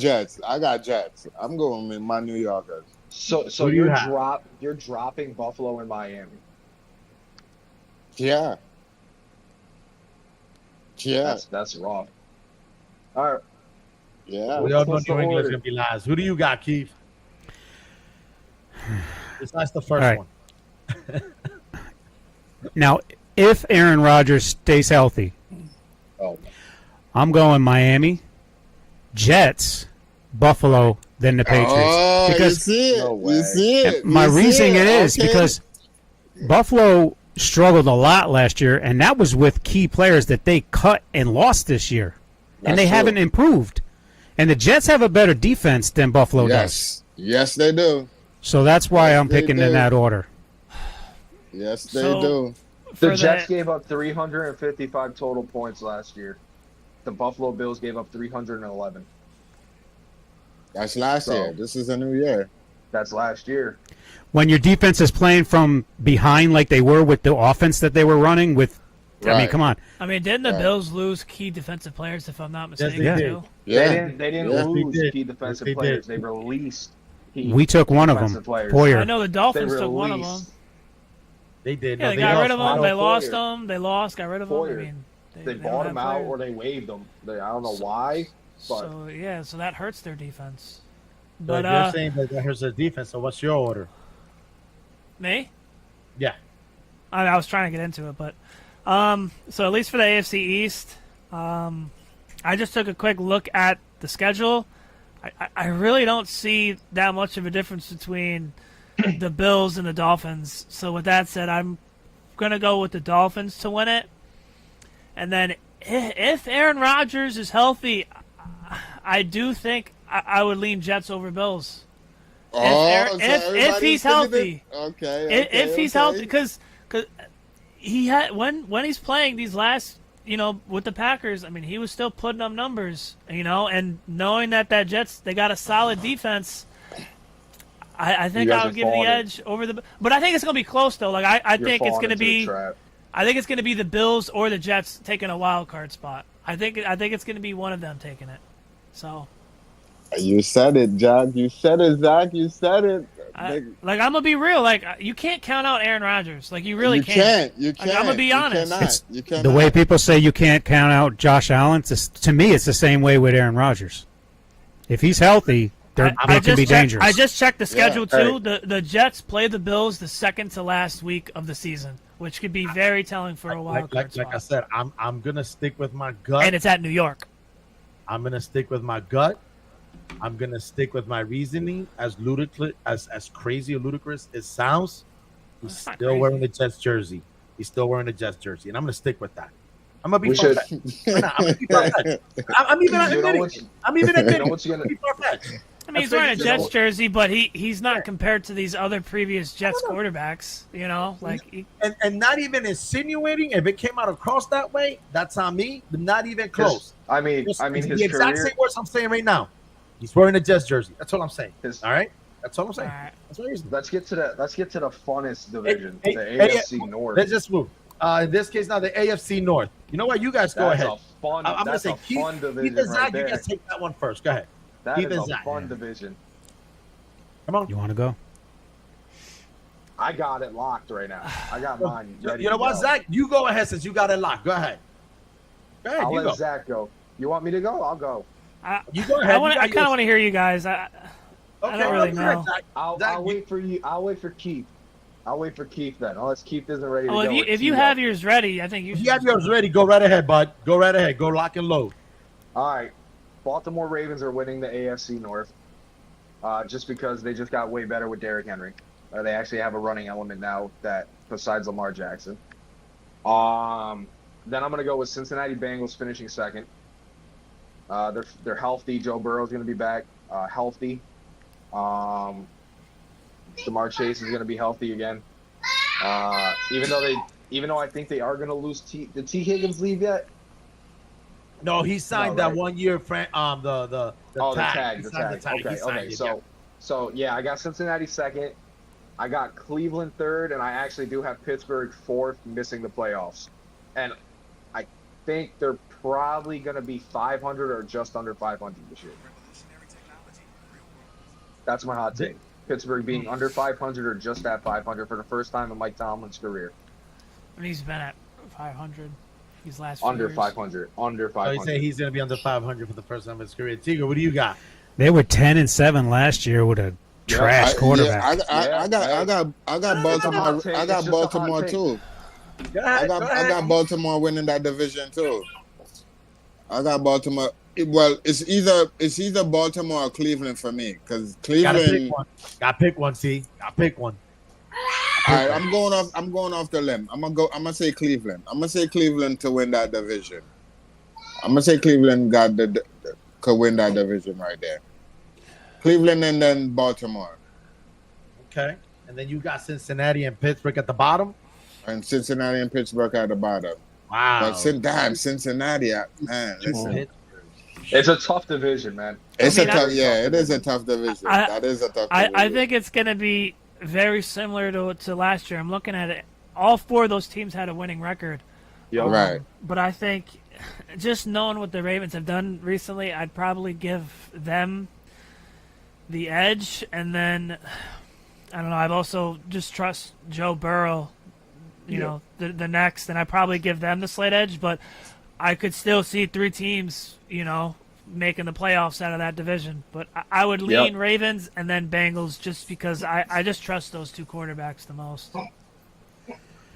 Jets. I'm going with my New Yorkers. So Who do you have? you're dropping Buffalo and Miami. Yeah. That's raw. All right. Yeah. We all know What's the New England's order? gonna be last. Who do you got, Keith? Besides the first All right. one. Now, if Aaron Rodgers stays healthy, Oh, I'm going Miami, Jets, Buffalo, then the Patriots. Oh, because you see it. No way. You see it. my You see reasoning it. is Okay. because Buffalo struggled a lot last year, and that was with key players that they cut and lost this year, and That's they true. haven't improved. And the Jets have a better defense than Buffalo does. Yes, they do. So that's why I'm they picking do. in that order. Yes, they So- do. the Jets gave up 355 total points last year. The Buffalo Bills gave up 311. That's last So- year. This is a new year. That's last year. When your defense is playing from behind like they were with the offense that they were running with, I mean, Right. come on. I mean, didn't the Right. Bills lose key defensive players, if I'm not mistaken, they did. too? Yeah. They didn't Yeah. lose Yes, they key did. defensive Yes, they players. did. They released key We took one of them, defensive players. Poyer. I know the Dolphins They took one of them. released- They did. Yeah, No, they got rid of lost them. one. They Poyer. lost them. They lost, got rid of them. I Poyer. mean, They don't bought have them out players. or they waived them. I don't know why. But So yeah, so that hurts their defense. So But if you're saying that here's the defense, so what's your order? me, Yeah. I was trying to get into it, but so at least for the AFC East, I just took a quick look at the schedule. I really don't see that much of a difference between the Bills and the Dolphins. So with that said, I'm gonna go with the Dolphins to win it. And then if Aaron Rodgers is healthy, I do think I would lean Jets over Bills. Oh, so if everybody's he's thinking healthy, it? Okay. if he's okay. healthy, because he had when he's playing these last, with the Packers, I mean, he was still putting up numbers, and knowing that Jets, they got a solid defense. I think You guys I'll are give the falling. edge over the, but I think it's gonna be close though. Like I You're think it's falling gonna into the be, trap. I think it's gonna be the Bills or the Jets taking a wild card spot. I think it's gonna be one of them taking it. So. You said it, Jack. You said it, Zach. You said it. I'm gonna be real. Like, you can't count out Aaron Rodgers. Like, you really You can't. You Like, can't. I'm gonna be honest. You cannot. The way people say you can't count out Josh Allen, to me, it's the same way with Aaron Rodgers. If he's healthy, they can be dangerous. I just checked the schedule too. Hey. The Jets play the Bills the second to last week of the season, which could be very telling for a wild card spot. Like I said, I'm gonna stick with my gut. And it's at New York. I'm gonna stick with my gut. I'm gonna stick with my reasoning. As ludicrous, as crazy or ludicrous it sounds, he's That's not still crazy. wearing the Jets jersey. He's still wearing the Jets jersey, and I'm gonna stick with that. I'm gonna be We should. far-fetched. I'm gonna be far-fetched. I'm even You know admitting what's- it. I'm even admitting what's gonna- it. I'm gonna be far-fetched. I mean, he's That's wearing a crazy. Jets jersey, but he's not compared to these other previous Jets quarterbacks. And not even insinuating. If it came out across that way, that's on me. But not even close. I mean, It's his the exact career. same words I'm saying right now. He's wearing a Jets jersey. That's all I'm saying. His- All right. That's all I'm saying. All right. That's what he's doing. Let's get to the funnest division, Hey, the hey, AFC North. Let's just move. In this case, now the AFC North. You know what? You guys go That's ahead. a fun. I'm gonna That's say a Keith, fun Keith division and right Zach. You there. guys take that one first. Go ahead. That Keith is and a Zach. fun division. Come on. You want to go? I got it locked right now. I got mine ready. You know to what, go. Zach? You go ahead since you got it locked. Go ahead. Go ahead. I'll You let go. Zach go. You want me to go? I'll go. You go ahead. I kind of want to hear you guys. I Okay, don't really go ahead, know. Zach. I'll Zach, wait for you. I'll wait for Keith. I'll wait for Keith then. Unless Keith isn't ready to Well, go. if you have yours ready, I think you If should. you have yours ready, go right ahead, bud. Go right ahead. Go lock and load. All right. Baltimore Ravens are winning the AFC North. Just because they just got way better with Derrick Henry. They actually have a running element now that besides Lamar Jackson. Then I'm gonna go with Cincinnati Bengals finishing second. They're healthy. Joe Burrow's gonna be back healthy. Jamar Chase is gonna be healthy again. Even though I think they are gonna lose did T Higgins leave yet? No, he signed No, that right. 1 year. The tag. He signed Okay, He signed okay. it, So yeah, I got Cincinnati second. I got Cleveland third, and I actually do have Pittsburgh fourth, missing the playoffs. And I think they're probably going to be 500 or just under 500 this year. That's my hot take. Pittsburgh being under 500 or just at 500 for the first time in Mike Tomlin's career. And he's been at 500 these last few Under years. 500. Under So 500. you say he's going to be under 500 for the first time in his career. Tigger, what do you got? They were 10-7 last year with a trash quarterback. I got Baltimore. I got Baltimore too. Go ahead, I got Baltimore winning that division too. I got Baltimore. Well, it's either Baltimore or Cleveland for me because Gotta pick Cleveland. one. Gotta pick one, T. Gotta pick one. All right, I'm going off the limb. I'm gonna say Cleveland. I'm gonna say Cleveland to win that division. I'm gonna say Cleveland could win that division right there. Cleveland and then Baltimore. Okay. And then you got Cincinnati and Pittsburgh at the bottom. And Cincinnati and Pittsburgh at the bottom. Wow. But Cincinnati, man, listen. It's a tough division, man. It is a tough division. I- That is a tough division. I think it's going to be very similar to last year. I'm looking at it. All four of those teams had a winning record. Yo, Right. But I think just knowing what the Ravens have done recently, I'd probably give them the edge. And then, I don't know, I've also just trust Joe Burrow, you know, the next. And I'd probably give them the slight edge. But I could still see three teams, you know, making the playoffs out of that division. But I would lean Ravens and then Bengals just because I just trust those two quarterbacks the most.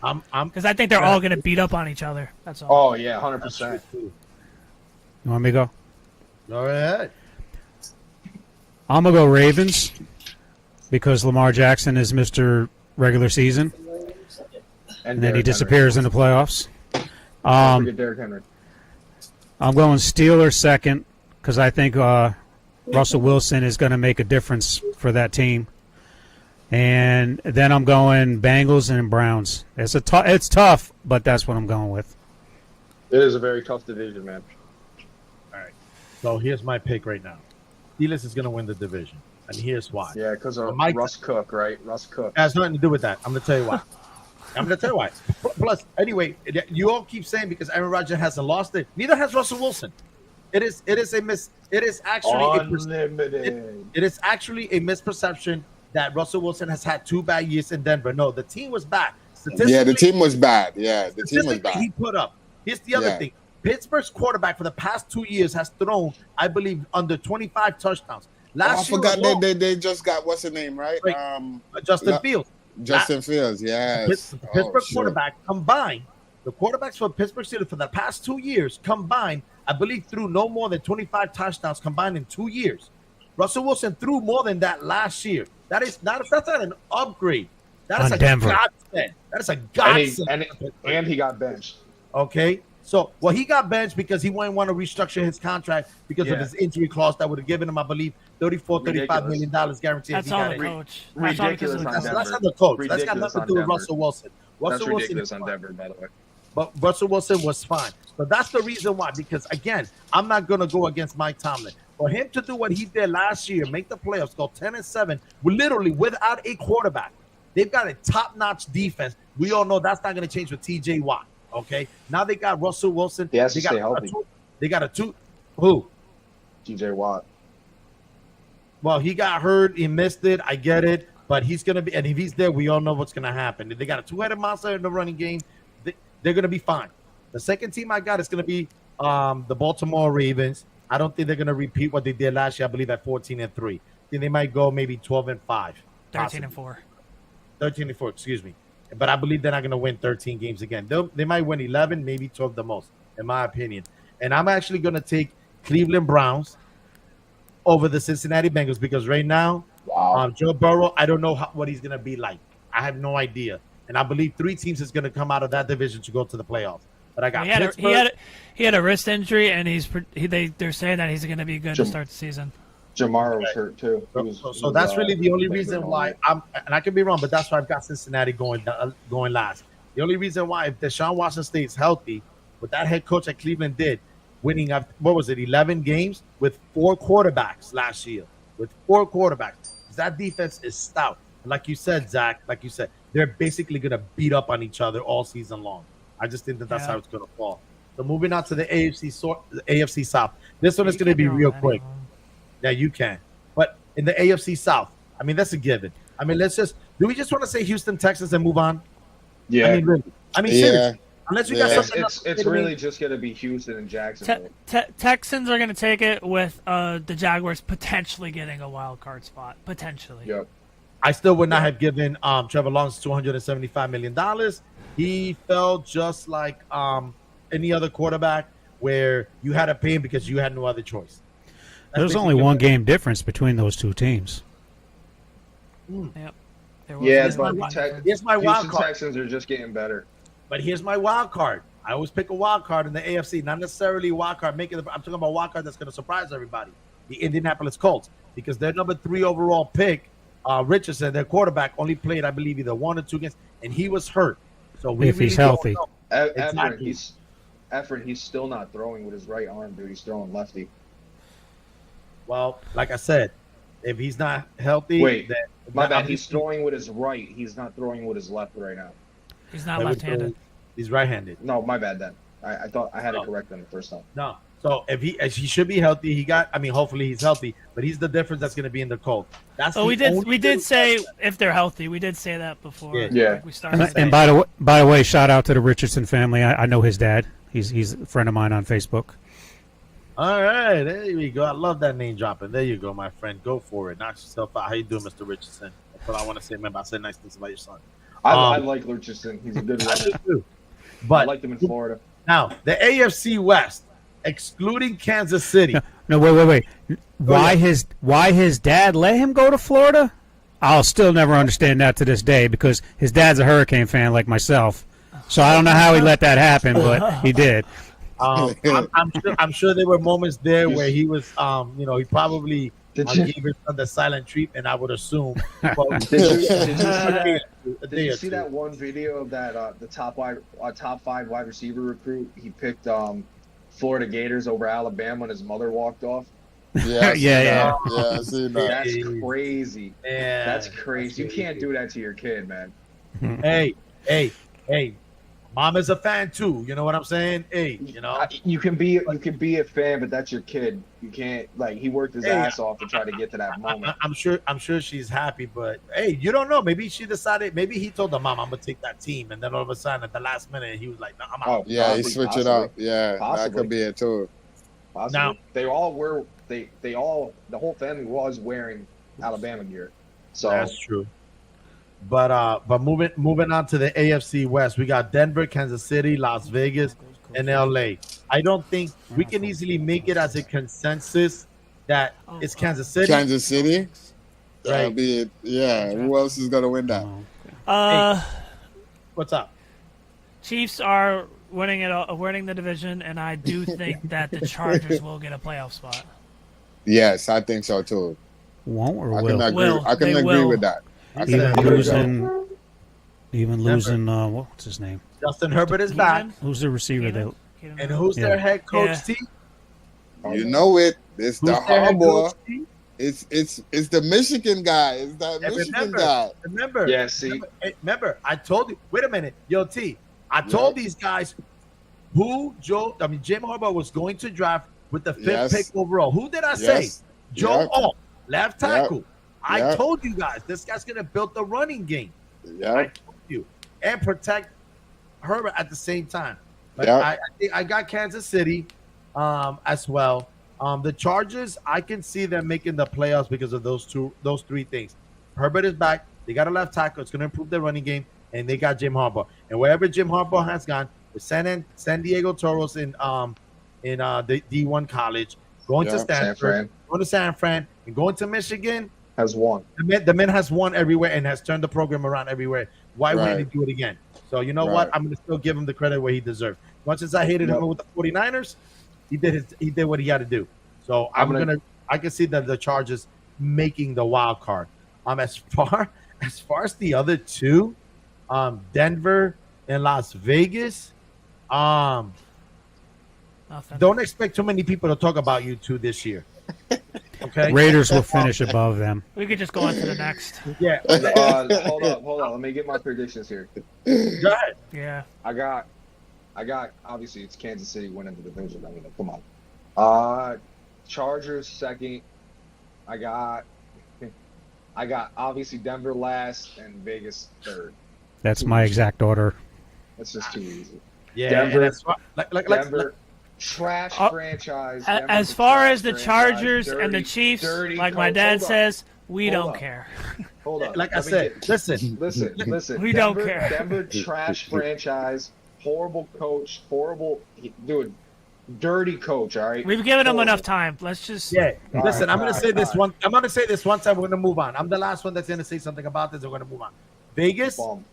Because I think they're all going to beat up on each other. That's all. Oh, yeah, 100%. You want me to go? Go ahead. I'm going to go Ravens because Lamar Jackson is Mr. Regular Season, and then he disappears in the playoffs. Don't forget Derrick Henry. I'm going Steelers second because I think Russell Wilson is going to make a difference for that team. And then I'm going Bengals and Browns. It's tough, but that's what I'm going with. It is a very tough division, man. All right. So here's my pick right now. Steelers is going to win the division, and here's why. Yeah, because of Mike- Russ Cook, right? Russ Cook. It has nothing to do with that. I'm going to tell you why. Plus, anyway, you all keep saying because Aaron Rodgers hasn't lost it. Neither has Russell Wilson. It is actually Unlimited. it is actually a misperception that Russell Wilson has had 2 bad years in Denver. No, the team was bad. Yeah, the team was bad. Yeah, the team was bad. He put up. Here's the other thing. Pittsburgh's quarterback for the past 2 years has thrown, I believe, under 25 touchdowns. I forgot they just got what's the name, right? Justin Fields. Justin Fields, yes. The Pittsburgh quarterback combined, the quarterbacks for Pittsburgh Steelers for the past 2 years combined, I believe, threw no more than 25 touchdowns combined in 2 years. Russell Wilson threw more than that last year. That's not an upgrade. That is On a Denver. godsend. That is a godsend. And he got benched. Okay. So, he got benched because he wouldn't want to restructure his contract because of his injury clause that would have given him, I believe, $35 million guaranteed. That's all the coach. That's all because of the Ridiculous coach. on That's not the coach. That's got Ridiculous nothing to do on with Denver. Russell Wilson. That's Russell Wilson ridiculous is on fine. Denver, by the way. But Russell Wilson was fine. So that's the reason why. Because again, I'm not gonna go against Mike Tomlin. For him to do what he did last year, make the playoffs, go 10-7, literally without a quarterback. They've got a top-notch defense. We all know that's not gonna change with TJ Watt. Okay. Now they got Russell Wilson. He has to They got stay healthy. They got a two. Who? TJ Watt. Well, he got hurt. He missed it. I get it. But he's going to be, and if he's there, we all know what's going to happen. If they got a 2-headed monster in the running game, they're going to be fine. The second team I got is going to be the Baltimore Ravens. I don't think they're going to repeat what they did last year, I believe, at 14-3. I think they might go maybe 12-5. 13-4. 13-4, excuse me. But I believe they're not going to win 13 games again. They might win 11, maybe 12 the most, in my opinion. And I'm actually going to take Cleveland Browns over the Cincinnati Bengals because right now, Joe Burrow, I don't know what he's going to be like. I have no idea. And I believe 3 teams is going to come out of that division to go to the playoffs. But I got he had a wrist injury, and they're saying that he's going to be good to start the season. Jamar was hurt too. So that's really the only reason why and I could be wrong, but that's why I've got Cincinnati going last. The only reason why, if Deshaun Watson stays healthy, what that head coach at Cleveland did, winning 11 games with 4 quarterbacks last year, with 4 quarterbacks. That defense is stout. And like you said, Zach, they're basically going to beat up on each other all season long. I just think that's how it's going to fall. So moving on to the AFC South. This one is going to be real quick. Yeah, you can. But in the AFC South, I mean, that's a given. I mean, do we just want to say Houston, Texas, and move on? Yeah. I mean, really. Seriously. Unless you got something it's really just going to be Houston and Jacksonville. Texans are going to take it with the Jaguars potentially getting a wild card spot. Potentially. Yep. I still would not have given Trevor Lawrence $275 million. He felt just like any other quarterback where you had to pay him because you had no other choice. There's only one game difference between those 2 teams. Yep. Here's my wild card. Texans are just getting better. But here's my wild card. I always pick a wild card in the AFC, not necessarily a wild card. I'm talking about a wild card that's going to surprise everybody. The Indianapolis Colts, because their number 3 overall pick, Richardson, their quarterback, only played, I believe, either 1 or 2 games, and he was hurt. So if he's healthy. Efren, he's still not throwing with his right arm, dude. He's throwing lefty. Well, like I said, if he's not healthy, my bad. He's throwing with his right. He's not throwing with his left right now. He's not left-handed. He's right-handed. No, my bad then. I thought I had it correct on the first time. No. So if he should be healthy, hopefully he's healthy, but he's the difference that's going to be in the Colts. We did say if they're healthy. We did say that before. Yeah. We started. And by the way, shout out to the Richardson family. I know his dad. He's a friend of mine on Facebook. All right, there you go. I love that name dropping. There you go, my friend. Go for it. Knock yourself out. How you doing, Mr. Richardson? That's what I want to say. Remember, I said nice things about your son. I like Richardson. He's a good runner. But I liked him in Florida. Now, the AFC West, excluding Kansas City. No, wait. Why his dad let him go to Florida? I'll still never understand that to this day because his dad's a Hurricane fan like myself. So I don't know how he let that happen, but he did. I'm sure there were moments there where he was, he probably Did you, gave her the silent treatment. I would assume. But did you see that? a Did day you or see two. that one video of that the top 5 wide receiver recruit? He picked Florida Gators over Alabama, and his mother walked off. Yeah, I seen Yeah, that. yeah. Yeah, I seen that. That's Hey, crazy. man, That's crazy. You that's can't do that to your kid, man. Hey, hey, mom is a fan too. You know what I'm saying? Hey, You can be a fan, but that's your kid. You can't he worked his Hey, ass off to try to get to that moment. I'm sure she's happy, but hey, you don't know. Maybe she decided. Maybe he told the mom, "I'm gonna take that team," and then all of a sudden, at the last minute, he was like, "No, I'm out." Oh, Yeah, he possibly, switched it up. Yeah, that Possibly. could be it too. Possibly. Now- They all were. They all, the whole family was wearing Alabama gear. So That's true. But moving on to the AFC West, we got Denver, Kansas City, Las Vegas, and LA. I don't think we can easily make it as a consensus that it's Kansas City. Kansas City. That'll Right. be it. Yeah. Who else is gonna win that? What's up? Chiefs are winning the division, and I do think that the Chargers will get a playoff spot. Yes, I think so too. Won't or I will? can agree. Will. I can They agree will. with that. I can Even agree with that. losing, what's his name? Justin Herbert is back, Who's the receiver? Keenan? and who's Yeah. their head coach? Yeah. T? You know it. It's Who's the their head Harbaugh. coach, T? It's the Michigan guy. It's that And Michigan guy. remember, Yeah, see. remember, I told you. Wait a minute, yo, T. I told these guys who Jim Harbaugh was going to draft with the 5th Yes. pick overall. Who did I say? Yes. Joe Yep. Alt, left tackle. I Yep. told you guys this guy's gonna build the running game. I Yeah. told you, and protect Herbert at the same time. But Yep. I think I got Kansas City as well. The Chargers, I can see them making the playoffs because of those three things. Herbert is back. They got a left tackle. It's going to improve their running game, and they got Jim Harbaugh. And wherever Jim Harbaugh has gone, with San Diego Toros in the D1 college, going to Yeah, Stanford, San Fran. going to San Fran, and going to Michigan. Has won. The man has won everywhere and has turned the program around everywhere. Why wouldn't he Right. do it again? So you know what? Right. I'm going to still give him the credit where he deserves. Much as I hated him with the 49ers, he did what he had to do. So I can see that the Chargers making the wild card. As far as the other two, Denver and Las Vegas, Nothing. don't expect too many people to talk about you two this year. Okay. Raiders will finish above them. We could just go on to the next. Yeah. Hold on. Let me get my predictions here. Go ahead. Yeah. I got. Obviously, it's Kansas City winning the division. I mean, come on. Chargers second. I got obviously Denver last and Vegas third. That's my exact order. That's just too easy. Yeah. Denver- and that's like Denver, trash Oh, franchise. As Denver's a far trash as the franchise, Chargers and the dirty- Chiefs, dirty like my coach. dad Hold on. says, we Hold don't on. care. Hold on. like I Let me said, get- listen. Listen. We don't Denver, care. Denver trash franchise, horrible coach, dude, dirty coach. All right. We've given them Horrible. enough time. Let's just. Yeah. All Listen, right, I'm gonna all say right, this all one. I'm gonna say this one time. We're gonna move on. I'm the last one that's gonna say something about this. We're gonna move on. Vegas. Bum.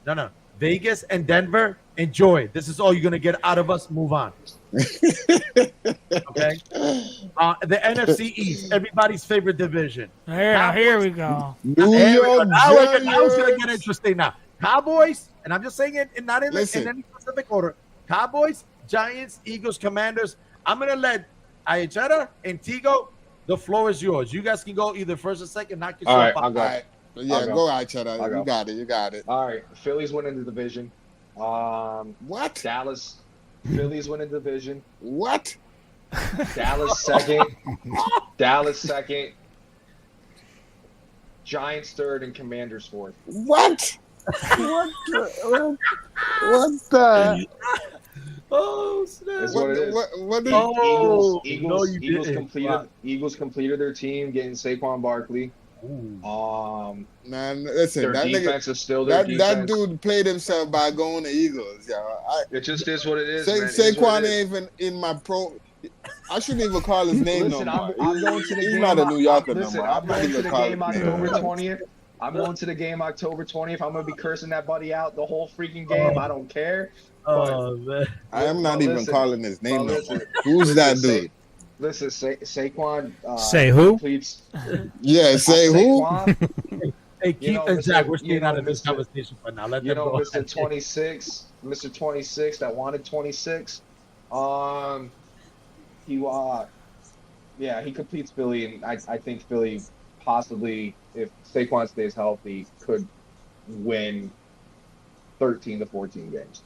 No. Vegas and Denver. Enjoy. This is all you're gonna get out of us. Move on. Okay. The NFC East, everybody's favorite division. Here we go. New There we go. York Now it's gonna Giants. get interesting now. Cowboys, and I'm just saying it, not in Listen. any specific order. Cowboys, Giants, Eagles, Commanders. I'm gonna let Ayachara and Tigo. The floor is yours. You guys can go either first or second. Knock yourself All right, out. I'll go. All right. Yeah, I'll go. go out, Cheddar. I'll You go. got it. You got it. All right. Phillies winning the division. What? Dallas. Phillies winning the division. What? Dallas second. Dallas second. Giants third and Commanders fourth. What? What the? Oh snap! Is what it is. What the? Oh, Eagles, no, you Eagles didn't. completed. Wow. Eagles completed their team, getting Saquon Barkley. Ooh. Man, listen, Their that defense nigga, is still their that defense. dude played himself by going to Eagles, yo. It just is what it is, man. It is Saquon what it is. ain't even in my pro. I shouldn't even call his name Listen, no more. I'm going to the He's game. not a New Yorker no Listen, more. I'm not going to even the calling game his name. October 20th. I'm going to the game October 20th. I'm going to be cursing that buddy out the whole freaking game. I don't care. Oh man. I am not But even listen, calling his name but no listen, more. Who's that listen, dude? Listen, Saquon. Say who? Completes, Yeah, say who? Saquon, Hey, you Keith know, and Jack, Mr. we're You staying out know, of this Mr. conversation for now. Let You them know, go Mr. ahead. 26, Mr. 26 that wanted 26. He yeah, he completes Philly, and I think Philly possibly, if Saquon stays healthy, could win 13 to 14 games.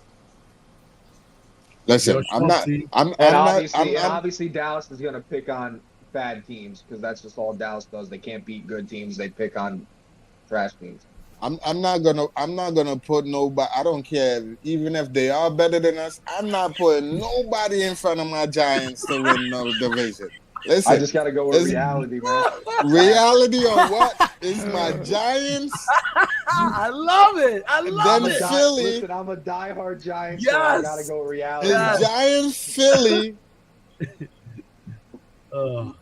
Yo, Listen, I'm not. Schultzy, And obviously Dallas is going to pick on bad teams because that's just all Dallas does. They can't beat good teams. They pick on trash teams. I'm not gonna put nobody. I don't care, even if they are better than us. I'm not putting nobody in front of my Giants to win no division. I Listen, just got to go with it's reality, man. reality on what is my Giants, I love it. I love then it. Philly. Listen, I'm a diehard Giants, so I got to Yes. go with reality. It's Giants, Philly, Oh.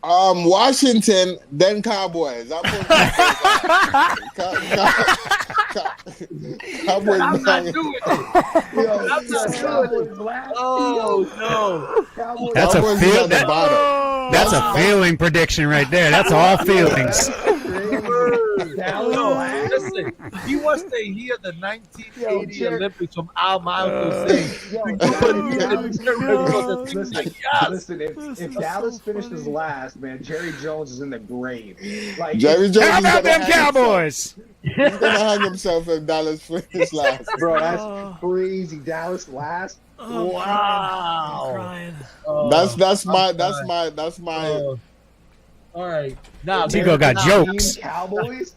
Washington, then Cowboys. I'm putting Cowboys. I'm not doing it. Yo, I'm not doing Cowboys it. last. Oh Cowboys That's a Cowboys feel- is at the bottom. That's a feeling prediction right there. That's all feelings. no. Dallas No, last. listen. He wants to hear the 1980 Yo, Olympics from Al Michaels saying, Yo, listen, if Dallas finishes last, man, Jerry Jones is in the grave. Like Jerry Jones How is about gonna them hang himself. Cowboys? He's gonna hang himself if Dallas finishes last. bro, that's crazy. Dallas last. Oh, I'm wow. crying. Oh, That's my oh. All right. Now, Tigo got now- jokes. Cowboys.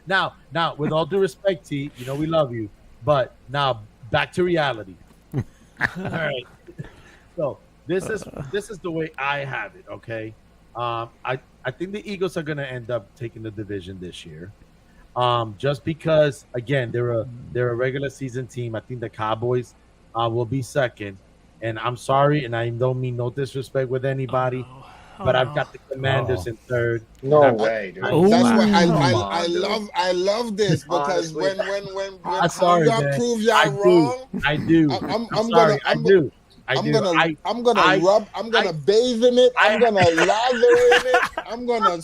Now, with all due respect, T, you know we love you, but now back to reality. All right. So this is the way I have it. Okay. I think the Eagles are going to end up taking the division this year. Just because, again, they're a regular season team. I think the Cowboys will be second. And I'm sorry, and I don't mean no disrespect with anybody, but I've got the Commanders in third. No way, dude. Oh, That's why wow. I love this because Honestly. when I'm sorry, y'all man. prove y'all wrong, I do. I'm sorry. gonna- I do. I'm gonna I- rub, I'm gonna bathe in it, I'm gonna lather in it, I'm gonna.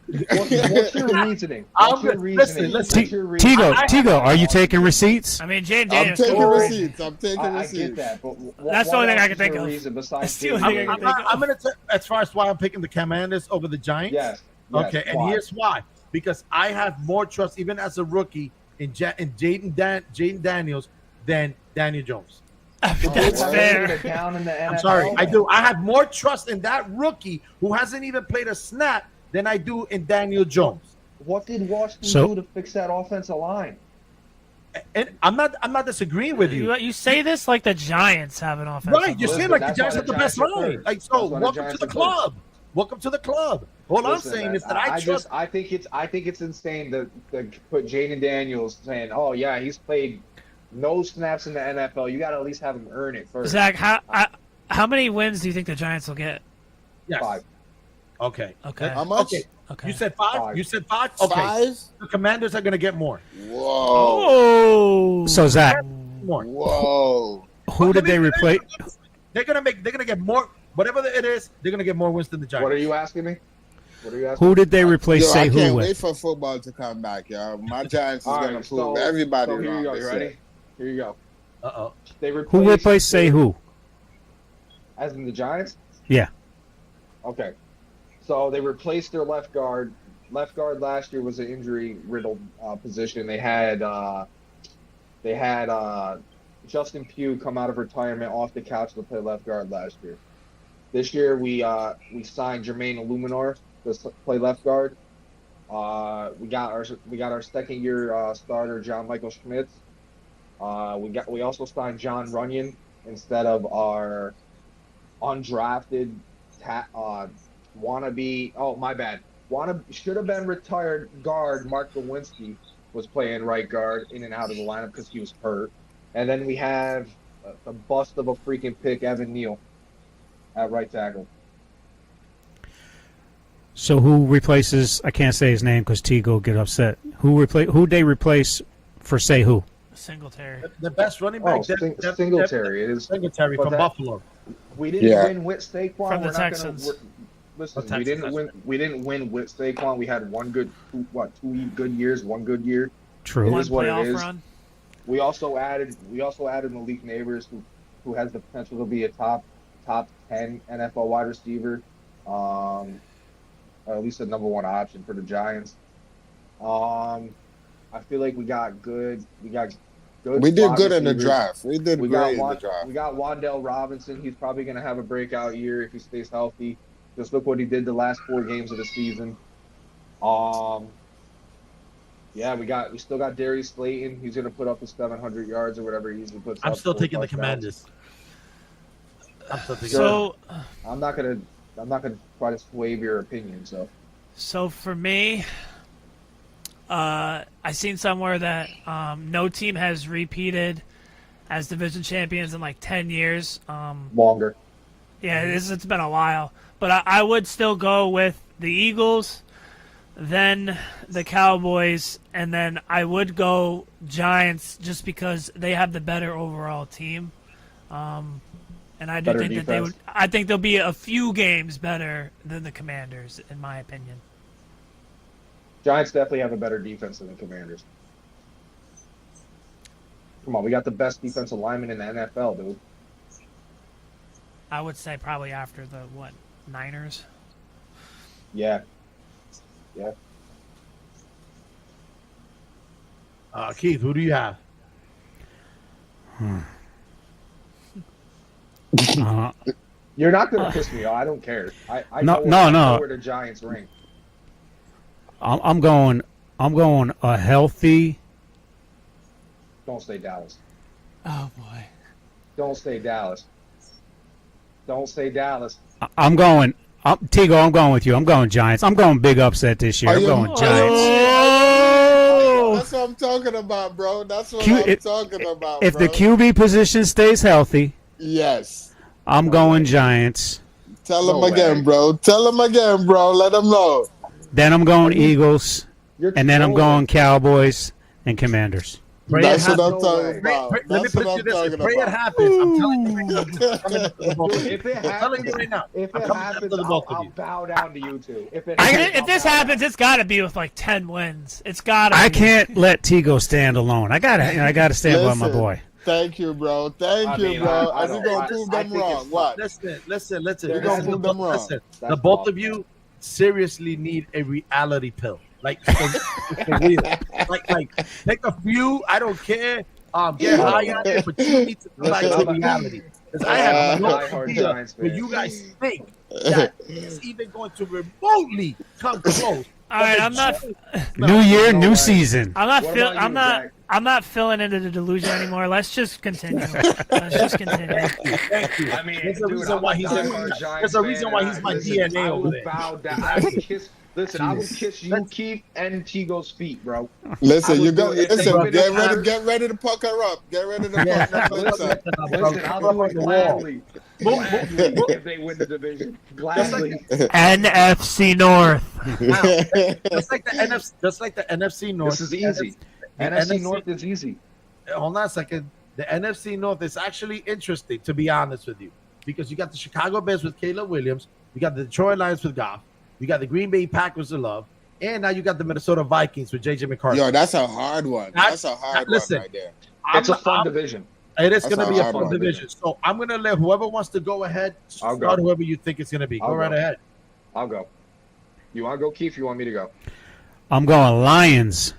What's your reasoning? I'm What's your good. reasoning? Listen. What's your reasoning? Tigo, are you taking receipts? I mean, Jane I'm Daniels. taking scored. receipts. I'm taking I receipts. get that, but That's the what only thing I else can is think your of. reason besides That's the Jalen only thing I Hurts? can think I'm going to as far as why I'm picking the Commanders over the Giants. Yes. Okay, and why? here's why. Because I have more trust, even as a rookie, in Jaden Daniels than Daniel Jones. That's Why fair. are you down in the NFL? I'm sorry, I do. I have more trust in that rookie who hasn't even played a snap than I do in Daniel Jones. What did Washington So- do to fix that offensive line? And I'm not disagreeing with you. You say this like the Giants have an offense. Right, you're Listen, saying like the that's Giants why have the the best Giants are line. third. Like, so That's why the welcome to Giants the are third. club. Welcome to the club. All I'm Listen, saying man, is that I trust. I think it's insane to put Jaden Daniels saying, "Oh yeah, he's played no snaps in the NFL. You got to at least have him earn it first." Zach, how many wins do you think the Giants will get? Yes. 5. Okay. Okay. How much? Okay. Okay. You said 5? 5. You said 5? Okay. 5? The Commanders are going to get more. Whoa. Oh. So Zach, More. Whoa. who did they replace? They're going to get more. Whatever it is, they're going to get more wins than the Giants. What are you asking me? What are you asking? Who did they replace? Yo, I Say who can't wait with? for football to come back, y'all. My Giants is All gonna right, prove everybody so here wrong. you go. this You year. ready? Here you go. Uh-oh. They Who replaced? Say who? As in the Giants? Yeah. Okay. So they replaced their left guard. Left guard last year was an injury-riddled position. They had Justin Pugh come out of retirement off the couch to play left guard last year. This year we signed Jermaine Illuminor to play left guard. We got our second year starter John Michael Schmitz. We also signed John Runyon instead of our undrafted wannabe. Oh, my bad. Should have been retired guard Mark Lewinsky was playing right guard in and out of the lineup because he was hurt. And then we have the bust of a freaking pick, Evan Neal, at right tackle. So who replaces? I can't say his name because Tigo will get upset. Who they replace for? Say who? Singletary. The best running Oh, back. Singletary. It is. Singletary but from that- Buffalo. We didn't Yeah. win with Saquon. From the We're not Texans. Listen, Oh, we Texans, didn't that's win. We didn't win with Saquon. We had two good years, one good year. True. It One is what it playoff is. run. We also added Malik Neighbors, who has the potential to be a top 10 NFL wide receiver, or at least a number one option for the Giants. I feel like we got good. We did slot good in the receivers. draft. We did great in the draft. We got Wan'Dale Robinson. He's probably going to have a breakout year if he stays healthy. Just look what he did the last 4 games of the season. Yeah, we still got Darius Slayton. He's going to put up his 700 yards or whatever he usually puts up. I'm still 4 taking the touchdowns. Commanders. I'm still taking. So, I'm not gonna try to sway your opinion. so for me, I seen somewhere that no team has repeated as division champions in like 10 years. Longer. Yeah, it's been a while, but I would still go with the Eagles, then the Cowboys, and then I would go Giants just because they have the better overall team. And I do Better think that they would. defense. I think they'll be a few games better than the Commanders, in my opinion. Giants definitely have a better defense than the Commanders. Come on, we got the best defensive lineman in the NFL, dude. I would say probably after the Niners. Yeah. Keith, who do you have? You're not gonna piss me off. I don't care. I No, know where the Giants rank. I'm going a healthy. Don't say Dallas. Oh boy. Don't say Dallas. Don't say Dallas. I'm going. Tigo, I'm going with you. I'm going Giants. I'm going big upset this year. Are I'm you- going Oh! Giants. That's what I'm talking about, bro. That's what Q- I'm if- talking about, If bro. the QB position stays healthy, Yes. I'm going Giants. Tell him No again, way. bro. Tell him again, bro. Let him know. Then I'm going Eagles, You're and then I'm trolling. going Cowboys and Commanders. Pray That's it what I'm happens. talking way. about. Let me That's put what you I'm this way. talking Pray it about. happens. I'm telling you right now. I'm coming after the both of you. If it I'm telling you happens, right now. if I'm it coming happens, after the both of I'll you. bow down to you two. If If this happens, it's got to be with like 10 wins. It's got to. I can't let Tigo stand alone. I gotta stand by my Listen. boy. Thank you, bro. Thank I you, mean, bro. I And you're don't- gonna I- prove I them think wrong. it's What? Listen. You're gonna prove them wrong. Listen, That's the both awful. of you seriously need a reality pill. Like, for real. Like, take a few. I don't care. Get high on it, but you need to come back Listen, to I'm a- reality. Because I have no diehard idea Giants where fan. you guys think that it's even going to remotely come close. All right, I'm not. New year, No new way. season. I'm not. What Feel, about I'm you, not. Jack? I'm not filling into the delusion anymore. Let's just continue. Let's just continue. Thank you. I mean, There's a dude, reason I'm why a he's diehard in. Giants There's a reason fan, why and he's my listen, DNA I over will there. bow down. I will kiss. Listen, I will kiss you, Keith, and Tigo's feet, bro. Listen, I you would go. do it if Listen, they get finish ready. hurt. Get ready to pucker up. Get ready to Yeah. pucker up. Listen, listen, I'll do it gladly. Gladly if they win the division. Gladly. NFC North. Just like the NFC North. This is easy. The NFC North is easy. Hold on a second. The NFC North is actually interesting, to be honest with you, because you got the Chicago Bears with Caleb Williams, you got the Detroit Lions with Goff, you got the Green Bay Packers with Love, and now you got the Minnesota Vikings with JJ McCarthy. Yo, that's a hard one. That's a hard Listen, one right there. It's a fun division. It is That's going to a be a hard fun one, division. So I'm going to let whoever wants to go ahead I'll start go. whoever you think it's going to be. Go I'll right go. ahead. I'll go. You want to go, Keith? You want me to go? I'm going Lions,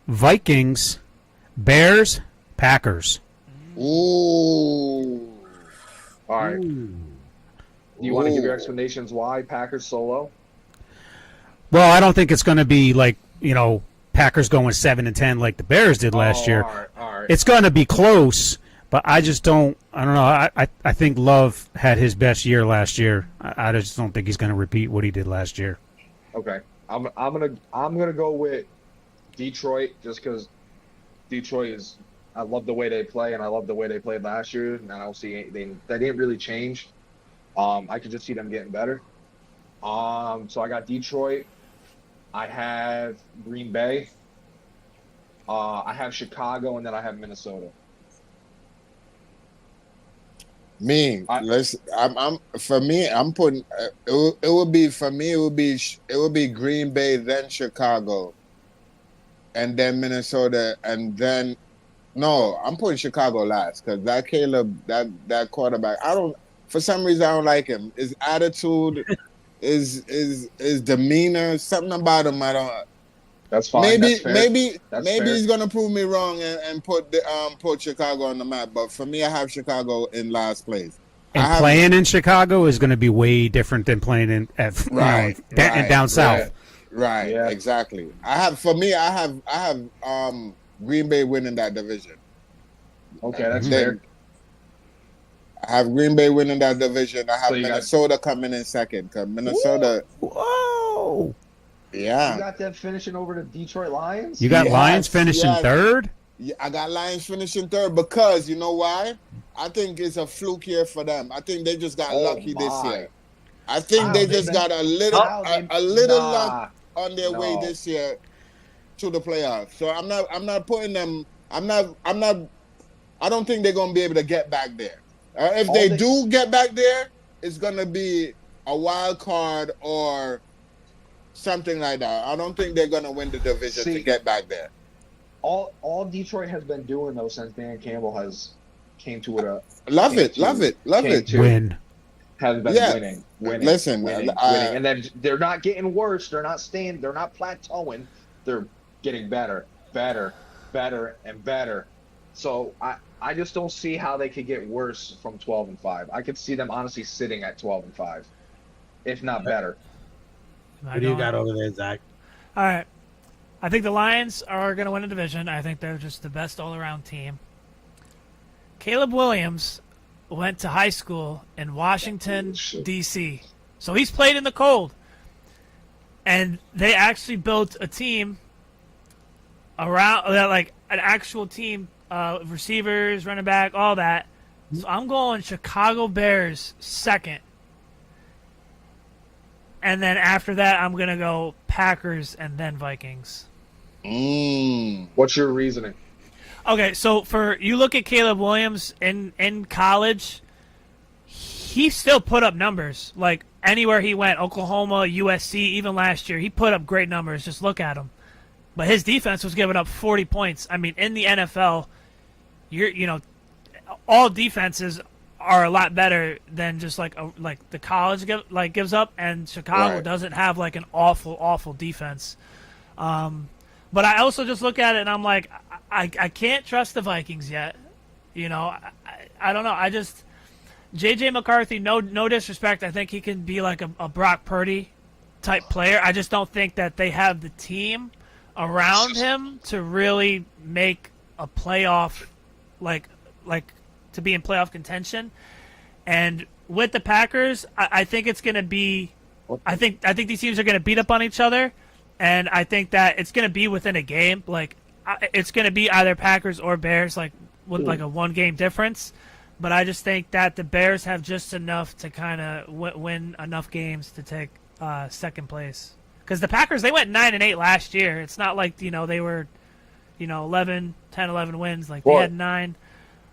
Vikings, Bears, Packers. Ooh. All right. Ooh. Do you want to give your Ooh. explanations why Packers solo? Well, I don't think it's going to be like Packers going 7-10 like the Bears did last year. All right. It's going to be close, but I just don't. I don't know. I think Love had his best year last year. I just don't think he's going to repeat what he did last year. Okay. I'm gonna go with Detroit just because Detroit is. I love the way they play, and I love the way they played last year. And I don't see they didn't really change. I could just see them getting better. So I got Detroit. I have Green Bay. I have Chicago, and then I have Minnesota. Me, I- I'm for me. I'm putting. It would be for me. It would be Green Bay, then Chicago, and then Minnesota, and then no. I'm putting Chicago last because that Caleb, that quarterback. I don't. For some reason, I don't like him. His attitude, his demeanor, something about him. I don't. That's fine. Maybe That's fair. maybe That's maybe fair. he's gonna prove me wrong and put Chicago on the map. But for me, I have Chicago in last place. And I have, playing in Chicago is going to be way different than playing in Right, and down south. Right, Yeah. exactly. I have Green Bay winning that division. Okay, that's Then fair. I have Green Bay winning that division. I have So you got- Minnesota coming in second because Minnesota, Whoa! You yeah. got them finishing over the Detroit Lions. You got Yes, Lions finishing yes. third? Yeah, I got Lions finishing third because you know why? I think it's a fluke year for them. I think they just got Oh lucky this my. year. I think Wow, they they just been- got a little Wow, a little nah. luck on their way No. this year to the playoffs. So I'm not putting them. I don't think they're gonna be able to get back there. If All they they- do get back there, it's gonna be a wild card or something like that. I don't think they're gonna win the division to See- get back there. All Detroit has been doing though since Dan Campbell has came to it Love Came it, to- love it, love came it. to- Win. has been Yeah. winning. Listen, winning, I- winning, and then they're not getting worse. They're not plateauing. They're getting better, and better. So I just don't see how they could get worse from 12-5. I could see them honestly sitting at 12-5, if not better. Am I What do you going? got over there, Zach? All right. I think the Lions are going to win a division. I think they're just the best all-around team. Caleb Williams went to high school in Washington, Shit. D.C. So he's played in the cold. And they actually built a team around like an actual team, receivers, running back, all that. So I'm going Chicago Bears second. And then after that, I'm going to go Packers and then Vikings. What's your reasoning? Okay, so for you look at Caleb Williams in college, he still put up numbers. Like anywhere he went, Oklahoma, USC, even last year, he put up great numbers. Just look at him. But his defense was giving up 40 points. I mean, in the NFL, all defenses are a lot better than just like the college gives up, and Chicago Right. doesn't have like an awful defense. But I also just look at it and I'm like, I can't trust the Vikings yet. I don't know. I just J.J. McCarthy, no disrespect. I think he can be like a Brock Purdy type player. I just don't think that they have the team around him to really make a playoff, like to be in playoff contention. And with the Packers, I think it's going to be. I think these teams are going to beat up on each other. And I think that it's going to be within a game. Like, it's going to be either Packers or Bears, like with like a one-game difference. But I just think that the Bears have just enough to kind of win enough games to take second place. Because the Packers, they went 9-8 last year. It's not like they were, 11 wins. Like they Well, had 9.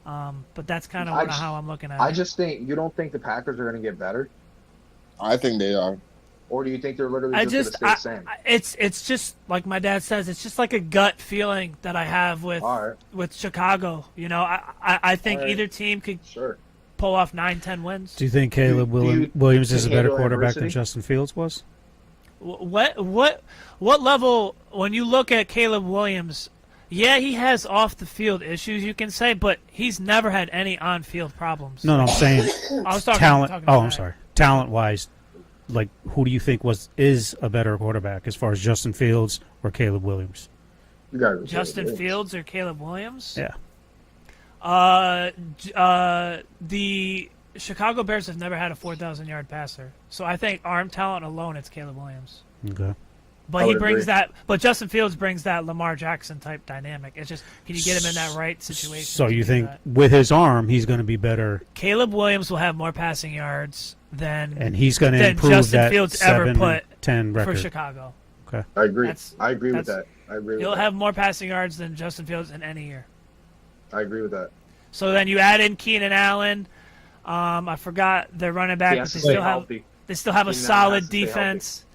But that's kind of how I'm looking at it. I just think you don't think the Packers are going to get better, I think they are. or do you think they're literally just going to stay the same? It's just like my dad says. It's just like a gut feeling that I have with All right, with Chicago. I think All right. either team could sure. pull off 9-10 wins. Do you think Caleb Do you Williams is a better handle quarterback than adversity? Justin Fields was? What level? When you look at Caleb Williams, yeah, he has off the field issues, you can say, but he's never had any on field problems. No, I'm saying I was talking talent. talking Oh, about I'm that. sorry. Talent-wise, like who do you think is a better quarterback as far as Justin Fields or Caleb Williams? You got Justin Fields or Caleb Williams? Yeah. The Chicago Bears have never had a 4,000-yard passer, so I think arm talent alone, it's Caleb Williams. Okay. But I he would brings agree. that. But Justin Fields brings that Lamar Jackson type dynamic. It's just, can you get him in that right situation? So to you do think that? with his arm he's going to be better, Caleb Williams will have more passing yards than and he's going to Than improve Justin that Fields ever 7-10 put record? for Chicago. I agree. That's- I agree with that's- that. I agree with He'll that. have more passing yards than Justin Fields in any year. I agree with that. So then you add in Keenan Allen. I forgot their running back, He but has they to stay still have healthy. a Keenan Allen solid has to stay defense.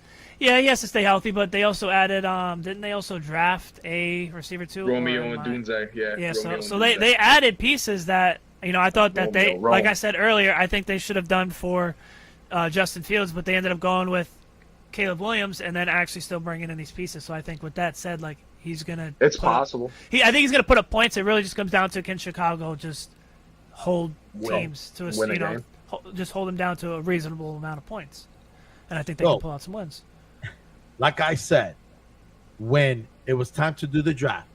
Yeah, he has to stay healthy, but they also added. Didn't they also draft a receiver too? Romeo Or and am I- Dunze, yeah. Yeah, Romeo so and they, Dunze. they added pieces that I thought that Romeo, Rome. like I said earlier, I think they should have done for Justin Fields, but they ended up going with Caleb Williams and then actually still bringing in these pieces. So I think with that said, like he's gonna. It's put up- possible. I think he's gonna put up points. It really just comes down to can Chicago just hold teams to a Win a you know game. just hold them down to a reasonable amount of points, and I think they So- can pull out some wins. Like I said, when it was time to do the draft,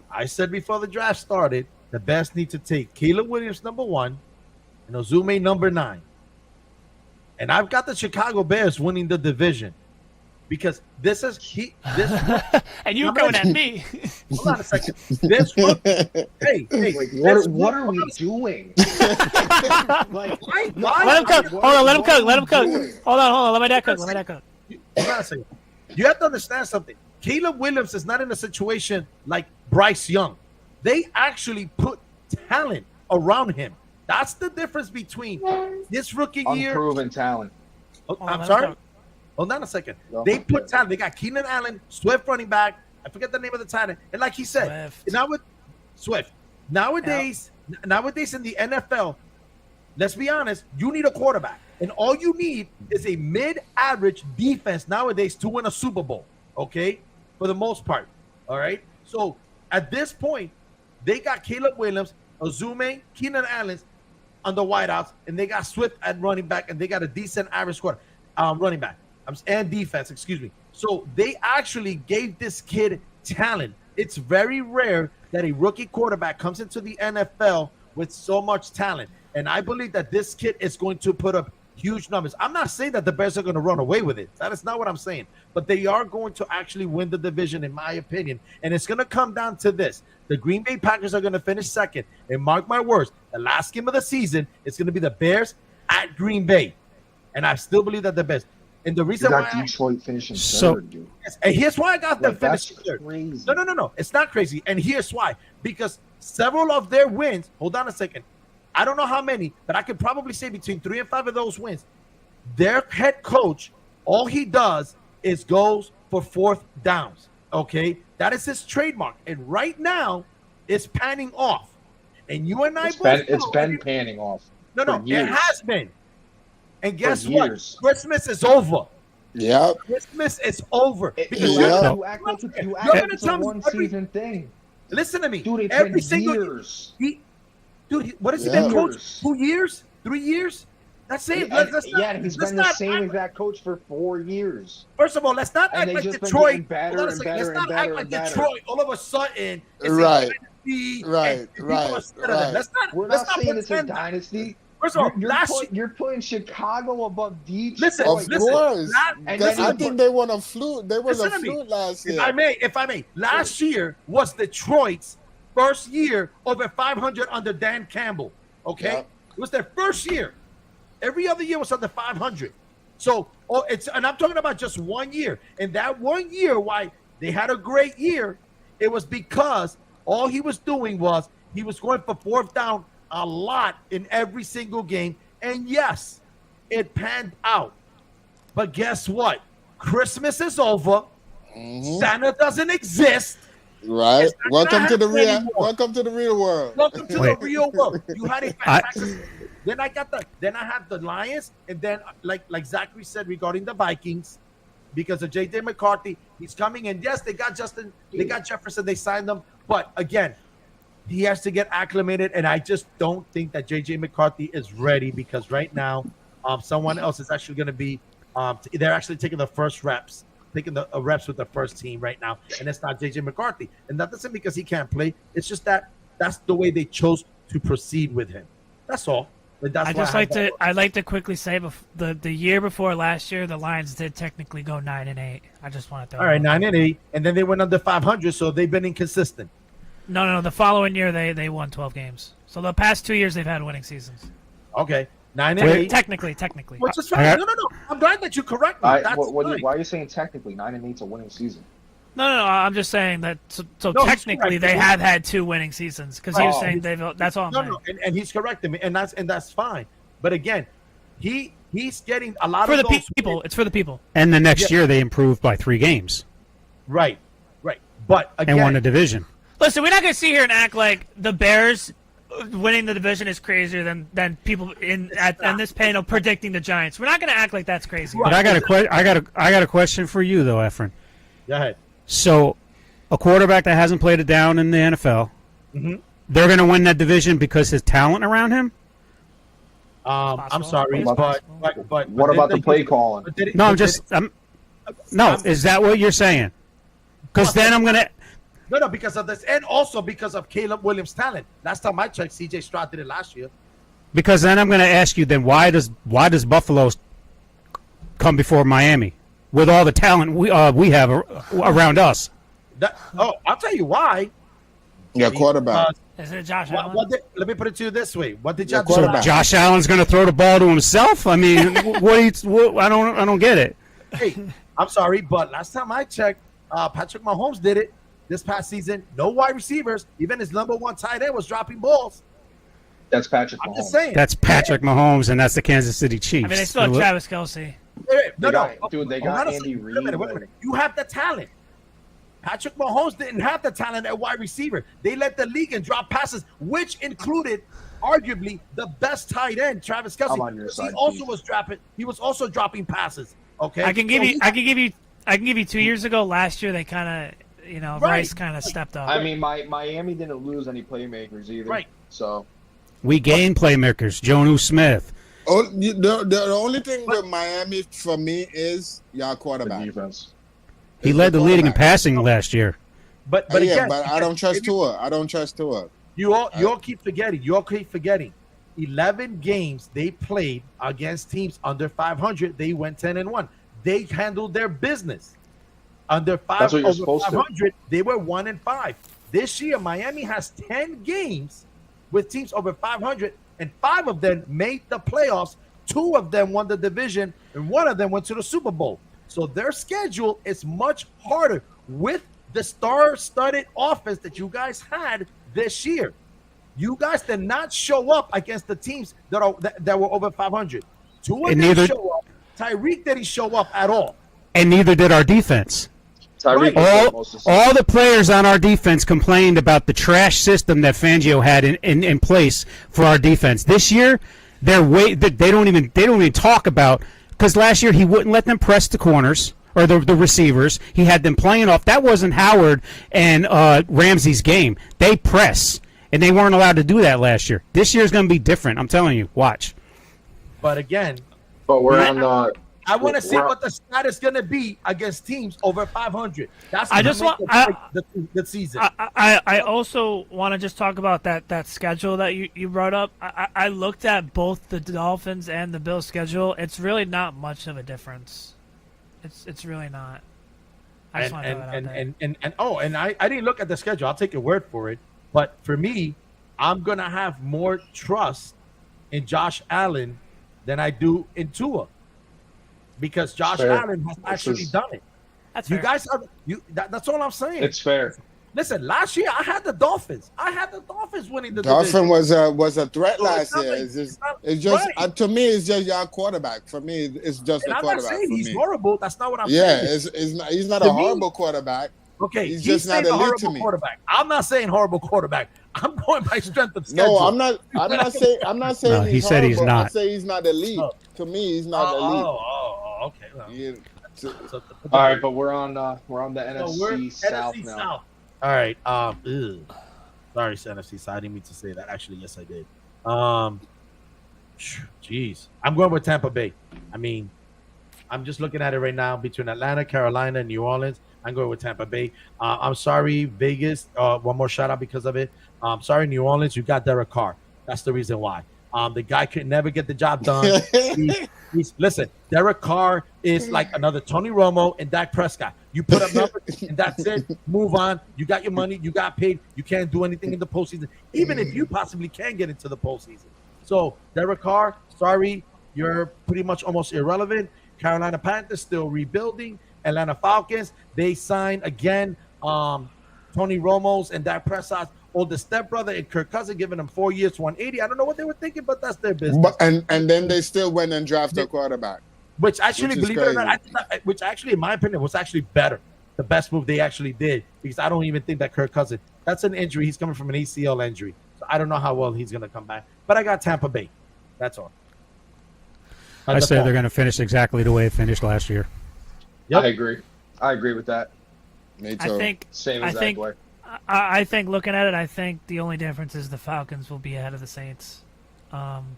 I said before the draft started, the Bears need to take Caleb Williams number 1 and Ozume number 9. And I've got the Chicago Bears winning the division because this. And you were coming at me. Hold on a second. This one, hey, Like, this what one- are we doing? Like, why- Let him cook. Hold on. Let him cook. Let him cook. doing? Hold on. Let my dad cook. Let my dad cook. Hold on a second. You have to understand something. Caleb Williams is not in a situation like Bryce Young. They actually put talent around him. That's the difference between this rookie year. Unproven talent. Oh, Hold on, I'm let him sorry. cook. Hold on a second. No. They put talent. They got Keenan Allen, Swift running back. I forget the name of the tight end. And like he said, Swift. now with Swift, nowadays in the NFL, let's be honest, you need a quarterback. And all you need is a mid-average defense nowadays to win a Super Bowl, okay? For the most part, all right? So at this point, they got Caleb Williams, Ozume, Keenan Allen on the wideouts, and they got Swift at running back, and they got a decent average squad, running back and defense, excuse me. So they actually gave this kid talent. It's very rare that a rookie quarterback comes into the NFL with so much talent. And I believe that this kid is going to put up huge numbers. I'm not saying that the Bears are going to run away with it. That is not what I'm saying. But they are going to actually win the division, in my opinion. And it's going to come down to this. The Green Bay Packers are going to finish second. And mark my words, the last game of the season is going to be the Bears at Green Bay. And I still believe that the Bears. And the You reason why got Detroit finishing So- third, dude. and here's why I got them Like, that's finishing third. crazy. No. It's not crazy. And here's why. Because several of their wins, hold on a second. I don't know how many, but I could probably say between 3 and 5 of those wins, their head coach, all he does is goes for 4th downs. Okay? That is his trademark. And right now, it's panning off. And you and I It's been panning off. No, for it years. has been. And guess years. what? Christmas is over. Yep. Christmas is over. Because Yeah. You act like You're it's gonna a tell me one-season thing. listen to me. Dude, it's Every been single years. what has he Yeah. been coach? Years. 2 years? 3 years? That's it. And- Let's not- yeah, he's let's been the not same act- exact coach for 4 years. First of all, let's not And act they like just been Detroit. getting better Hold on a and second. better Let's not and act better like and better. Detroit all of a sudden is a Right. dynasty Right, and people right, are scared of them. right. Let's not. We're let's not saying it's a pretend- dynasty. First of all, You're putting Chicago above Detroit. Listen, Of listen, course. And That- then I he think they won a flute. They won Listen a to me. flute last year. if I may, last year was Detroit's first year over 500 under Dan Campbell. Okay, Yeah. it was their first year. Every other year was under 500. So, and I'm talking about just 1 year. And that 1 year, why they had a great year, it was because all he was doing was he was going for 4th down a lot in every single game. And yes, it panned out. But guess what? Christmas is over. Mhm. Santa doesn't exist. Right. It's not Welcome gonna to the happen real. anymore. Welcome to the real world. Welcome to Wait. the real world. You had a fantastic. Then I have the Lions, and then like Zachary said regarding the Vikings, because of J.J. McCarthy, he's coming in. Yes, they got Jefferson, they signed them, but again, he has to get acclimated, and I just don't think that J.J. McCarthy is ready because right now, someone else is actually going to be. They're actually taking the first reps. Taking the reps with the first team right now, and it's not J.J. McCarthy. And that doesn't because he can't play. It's just that that's the way they chose to proceed with him. That's all. But that's why I'd like to quickly say the year before last year, the Lions did technically go 9-8. I just want to throw. All right, it out. 9-8, and then they went under 500, so they've been inconsistent. No. The following year they won 12 games. So the past 2 years they've had winning seasons. Okay, 9-8. Technically. Which is fine. No. I'm glad that you correct me. That's fine. Why are you saying technically 9-8's a winning season? No. I'm just saying that. So No, he's technically, correct. they have had 2 winning seasons because he was saying they've. That's all I'm saying. No, and he's correcting me, and that's fine. But again, he's getting a lot For of the those people, it's for the people. And the next year they improved by 3 games right. But again, and won the division. Listen, we're not going to sit here and act like the Bears winning the division is crazier than people in this panel predicting the Giants. We're not going to act like that's crazy. But I got a question for you though, Efren. go ahead. So, a quarterback that hasn't played it down in the NFL, they're going to win that division because his talent around him. I'm sorry, but What about the play calling? No, is that what you're saying? Because then I'm going to. No, because of this, and also because of Caleb Williams' talent. Last time I checked, C.J. Stroud did it last year. Because then I'm going to ask you, then why does Buffalo come before Miami with all the talent we have around us? I'll tell you why. Yeah, quarterback. Is it Josh Allen? Let me put it to you this way: what did y'all do? quarterback. Josh Allen's going to throw the ball to himself? I mean, I don't get it. Hey, I'm sorry, but last time I checked, Patrick Mahomes did it this past season. No wide receivers. Even his number 1 tight end was dropping balls. That's Patrick Mahomes. I'm just saying. That's Patrick Mahomes, and that's the Kansas City Chiefs. I mean, they still have Travis Kelce. They got Andy Reid. Wait a minute. You have the talent. Patrick Mahomes didn't have the talent at wide receiver. They led the league in drop passes, which included arguably the best tight end, Travis Kelce. I'm on your side, He was also dropping passes. Okay, I can give you 2 years ago. Last year, they kind of, Rice kind of stepped up. I mean, Miami didn't lose any playmakers either. Right. So We gained playmakers, Jonnu Smith. Oh, the only thing with Miami for me is y'all the quarterback. defense. He led the leading in passing last year. But Yeah, again, but I don't trust Tua. I don't trust Tua. You all keep forgetting. 11 games they played against teams under 500. They went 10-1. They handled their business. Under That's what you're over supposed to. 500, they were 1-5. This year, Miami has 10 games with teams over 500, and 5 of them made the playoffs. 2 of them won the division, and 1 of them went to the Super Bowl. So their schedule is much harder with the star-studded offense that you guys had this year. You guys did not show up against the teams that were over 500. Tua didn't show up. Tyreek didn't show up at all. And neither did our defense. Tyreek All the players on our defense complained about the trash system that Fangio had in place for our defense. This year, they don't even talk about, because last year he wouldn't let them press the corners or the receivers. He had them playing off. That wasn't Howard and Ramsey's game. They press, and they weren't allowed to do that last year. This year's going to be different. I'm telling you. Watch. But again, I want to see what the stat is going to be against teams over 500. That's the season. I also want to just talk about that schedule that you brought up. I looked at both the Dolphins and the Bills schedule. It's really not much of a difference. It's really not. I just want to throw that out there. I didn't look at the schedule. I'll take your word for it. But for me, I'm going to have more trust in Josh Allen than I do in Tua. Because Josh Allen has actually done it. That's you fair. guys have that's all I'm saying. It's fair. Listen, last year I had the Dolphins. Winning the Dolphin division. was a threat last year. It's just right. To me, it's just your quarterback. For me, it's just And a I'm not quarterback. saying for he's me. horrible. That's not what I'm Yeah, saying. he's not To a me- horrible quarterback. Okay, he's he's just not saying a elite horrible to me. quarterback. I'm not saying horrible quarterback. I'm going by strength of schedule. No, I'm not saying. I'm not saying. No, he he's said horrible. he's not. I say he's not elite. Oh. To me, he's not elite. Okay. Well, Yeah. so- All right, but we're on the NFC we're South NFC now. South. All right. Sorry, NFC South. I didn't mean to say that. Actually, yes, I did. Jeez. I'm going with Tampa Bay. I mean, I'm just looking at it right now between Atlanta, Carolina, and New Orleans. I'm going with Tampa Bay. I'm sorry, Vegas. One more shout out because of it. I'm sorry, New Orleans. You got Derek Carr. That's the reason why. The guy could never get the job done. Listen, Derek Carr is like another Tony Romo and Dak Prescott. You put up numbers and that's it. Move on. You got your money. You got paid. You can't do anything in the postseason, even if you possibly can get into the postseason. So, Derek Carr, sorry, you're pretty much almost irrelevant. Carolina Panthers still rebuilding. Atlanta Falcons. They signed again Tony Romo's and Dak Prescott's older stepbrother and Kirk Cousins, giving them 4 years, 180. I don't know what they were thinking, but that's their business. But, and then they still went and drafted a quarterback. Which actually, Which is believe it or not, crazy. which actually, in my opinion, was actually better. The best move they actually did, because I don't even think that Kirk Cousins, that's an injury. He's coming from an ACL injury. So I don't know how well he's going to come back. But I got Tampa Bay. That's all. I say they're going to finish exactly the way it finished last year. Yep. I agree with that. Me too. I think Same exact way. I think looking at it, I think the only difference is the Falcons will be ahead of the Saints.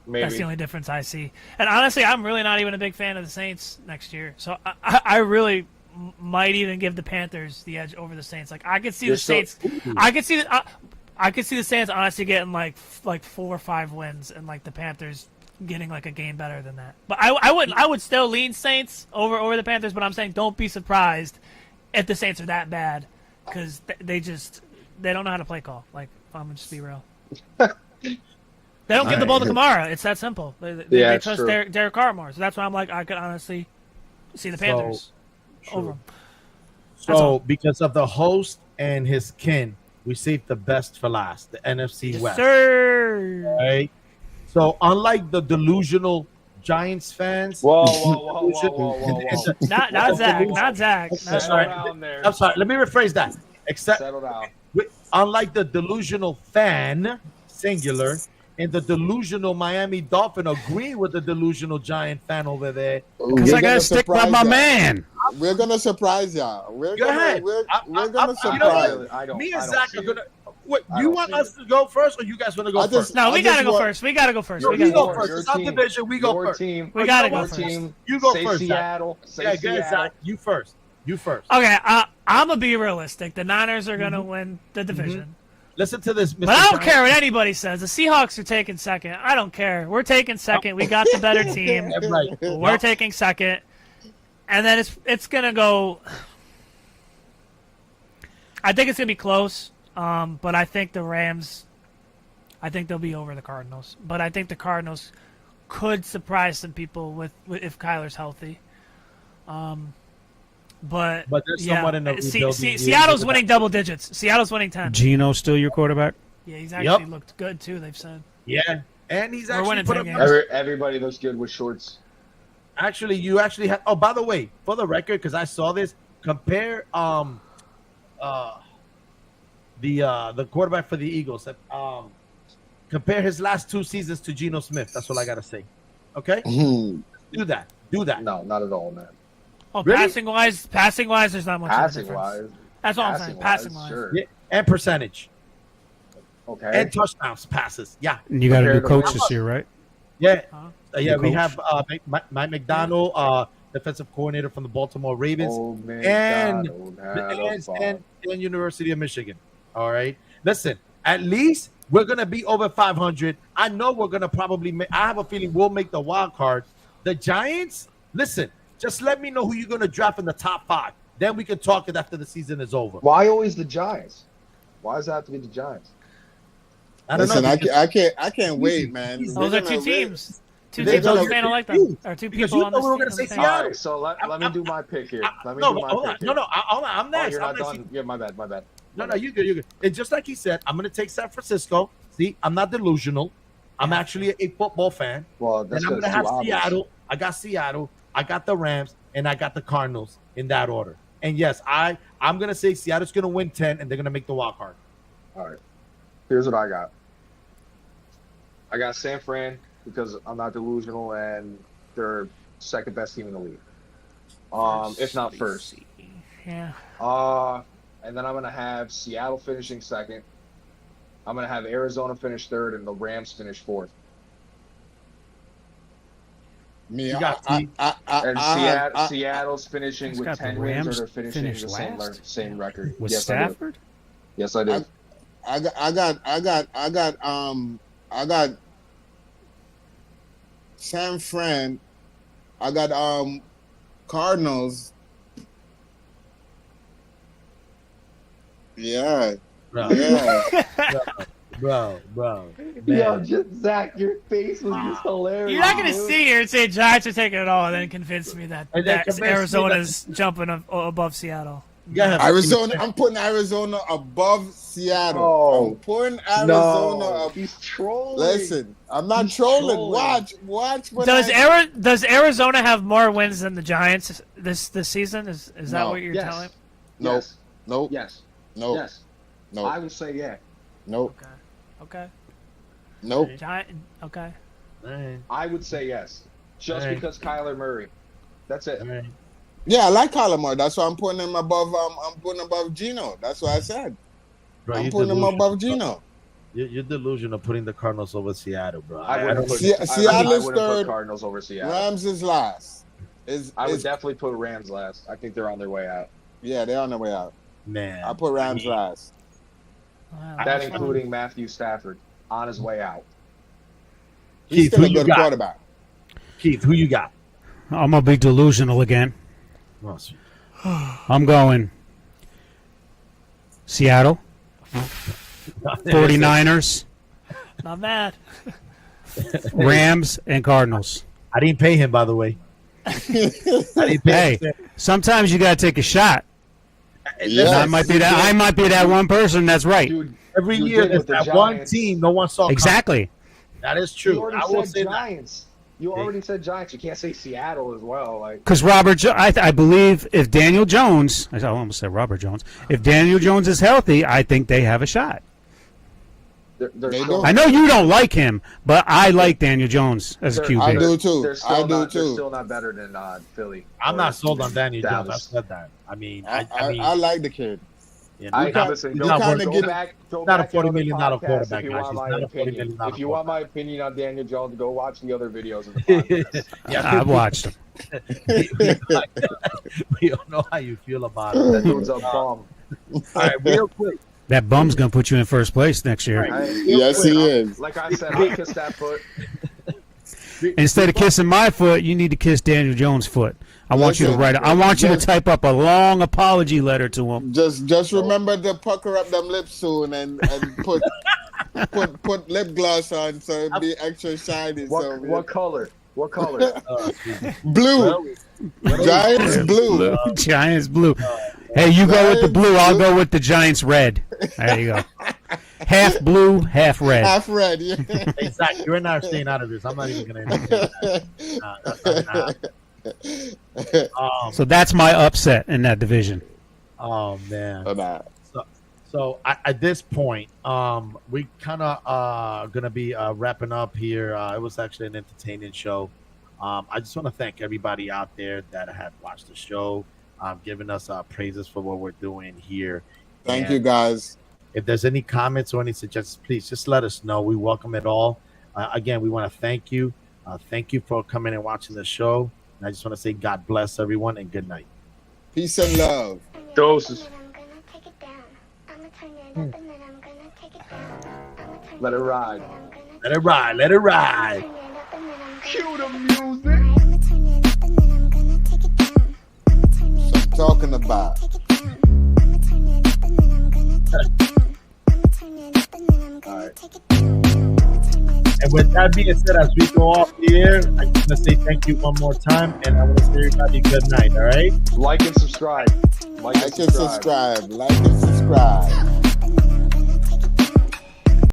Maybe. That's the only difference I see. And honestly, I'm really not even a big fan of the Saints next year. So I really might even give the Panthers the edge over the Saints. Like I could see the Saints. I could see the Saints honestly getting like 4 or 5 wins, and like the Panthers getting like a game better than that. But I would still lean Saints over the Panthers. But I'm saying don't be surprised if the Saints are that bad, because they don't know how to play call. Like, if I'm gonna just be real. They don't give the ball to Kamara. It's that simple. They trust Derek Carr more. So that's why I'm like, I could honestly see the Panthers over them. So because of the host and his kin, we saved the best for last, the NFC West. Sir. Right? So unlike the delusional Giants fans, Whoa. Not Zach. I'm sorry. Let me rephrase that. Settle down. Unlike the delusional fan, singular, and the delusional Miami Dolphin agree with the delusional Giant fan over there. Because I got to stick by my man. We're going to surprise y'all. We're Go ahead. We're going to You know surprise. what? Me and Zach are going to... What, you want us to go first, or you guys want to go first? No, we got to go first. We got to go first. No, We we got go first. It's our division. We go first. Team, We got to go your first. team. You go Say first, Seattle. Zach. Say Yeah, go Seattle. ahead, Zach. You first. Okay, I'm going to be realistic. The Niners are going to win the division. Listen to this, Mr. But I don't Giant. care what anybody says. The Seahawks are taking second. I don't care. We're taking second. We got the better team. Right. We're taking second. And then it's going to go... I think it's going to be close. But I think the Rams... I think they'll be over the Cardinals. But I think the Cardinals could surprise some people with if Kyler's healthy. But there's someone in the rebuilding Seattle's winning double digits. Seattle's winning 10. Geno still your quarterback? Yeah, he's actually looked good too. They've said. Yeah, and he's We're actually winning put 10 up. games. Everybody looks good with shorts. Actually, you actually have. Oh, by the way, for the record, because I saw this, compare the quarterback for the Eagles. Compare his last 2 seasons to Geno Smith. That's all I gotta say. Okay, do that. No, not at all, man. Oh, Really? passing wise, there's not much of a Passing difference. wise. That's all I'm saying. Passing wise. Sure. Yeah, and percentage Okay. and touchdowns, passes. Yeah, And you got a new Compared to coach this year, right? yeah, Huh? yeah. New We coach? have Mike McDonald, defensive coordinator from the Baltimore Ravens. Oh, man. and University of Michigan. All right. Listen, at least we're gonna be over 500. I know we're gonna probably make. I have a feeling we'll make the wild card. The Giants. Listen, just let me know who you're gonna draft in the top 5. Then we can talk it after the season is over. Why always the Giants? Why does it have to be the Giants? I don't Listen, know. I can't wait, man. Those are 2 teams. 2 They're teams on the gonna- fan don't like them. Or 2 because people you on thought this we were team gonna on say the fan. Seattle. All right, so let me do my pick here. Let me No, do my hold on. pick here. No, I'm Oh, next. you're I'm not next. done. Yeah, my bad. No, you good. You're good. And just like he said, I'm gonna take San Francisco. See, I'm not delusional. I'm actually a football fan. Well, And that's I'm because gonna have too obvious. Seattle. I got Seattle. I got the Rams, and I got the Cardinals in that order. And yes, I'm gonna say Seattle's gonna win 10, and they're gonna make the wild card. All right. Here's what I got. I got San Fran because I'm not delusional and they're second best team in the league. If not first. Yeah. And then I'm gonna have Seattle finishing second. I'm gonna have Arizona finish third and the Rams finish fourth. Me, You got I have- Seattle's finishing He's with got the 10 wins, or Rams they're finishing finish the last? same record. With Yes, I do. Stafford? Yes, I do. I got San Fran. I got Cardinals. Yeah. Bro. Yeah. bro. Yo, Man. just Zach, your face was just hilarious. You're not gonna dude. sit here and say Giants are taking it all, and then convince me that, And then that convince me Arizona's jumping above Seattle. Yeah, Arizona. I'm putting Arizona above Seattle. Oh, I'm putting No, Arizona. he's trolling. Listen, I'm not He's trolling. trolling. Watch. When Does Arizona have more wins than the Giants this season? Is that No. what you're Yes. telling? Nope. Yes. Nope. Yes. Nope. Yes. Nope. I would say yeah. Nope. Okay. Nope. Giant. Okay. Alright, I would say yes. Just Right. because Kyler Murray. That's it. alright. Yeah, I like Kyler Murray. That's why I'm putting him above. I'm putting above Gino. That's what I said. Bro, I'm you're putting him delusional. above Gino. You're delusional putting the Cardinals over Seattle, bro. I don't wouldn't put, See- I Seattle's wouldn't put third. Cardinals over Seattle. Rams is last. I would definitely put Rams last. I think they're on their way out. Yeah, they're on their way out. man. I put Rams I mean, last. Wow, That that's including Matthew Stafford on his way out. He's Keith, still who a you good got? quarterback. Keith, who you got? I'm gonna be delusional again. Oh, sweet. I'm going Seattle, 49ers, not mad. Rams, and Cardinals. I didn't pay him, by the way. I didn't pay Hey, him. sometimes you gotta take a shot. Yes. I might be that one person that's right. Dude, Every you year did there's with the that one Giants. team no one saw coming. Exactly. That is you true. already I will said say that. Giants. You already said Giants. You can't say Seattle as well. Like Because I believe if Daniel Jones, I almost said Robert Jones, if Daniel Jones is healthy, I think they have a shot. they're They still, do. I know you don't like him, but I like Daniel Jones as a They're- QB. I do too. They're still I do not, They're too. still not better than Philly. I'm or not sold on Daniel Jones. I Dallas. said that. I mean, I like the kid. you know, I he's not- listen. he's Go, not kinda worth- get- go back. Go not a back to other $40 million podcasts quarterback, if you guys. want He's my not a $40 opinion. million If you want my opinion on Daniel Jones, go watch the other videos of the podcast. Yeah, I've watched him. we don't know how you feel about That it. dude's a bum. All right, real quick. That bum's gonna put you in first place next year. Yes, he is. Like I said, I kissed that foot. Instead of kissing my foot, you need to kiss Daniel Jones' foot. I want you to Listen, write. I want you to just- type up a long apology letter to him. Just remember to pucker up them lips soon and put lip gloss on so it be extra shiny. What color? What color? Blue. Giants blue. Giants blue. Hey, you go with the blue. I'll go with the Giants red. There you go. Half blue, half red. Half red. Yeah. Exactly. You're not staying out of this. I'm not even going to entertain that. That's not gonna So that's my upset in that division. oh, man. Oh, nah. So at this point, we kind of gonna be wrapping up here. It was actually an entertaining show. I just want to thank everybody out there that had watched the show, giving us praises for what we're doing here. Thank And you, guys. if there's any comments or any suggestions, please just let us know. We welcome it all. Again, we want to thank you. Thank you for coming and watching the show. And I just want to say God bless everyone and good night. Peace and love. Doses. Let it ride. Let it ride. Let it ride. Cue the music. What I'm talking about. And with that being said, as we go off here, I just want to say thank you one more time, and I want to say everybody good night. All right. Like and subscribe. Like and subscribe. Like and subscribe.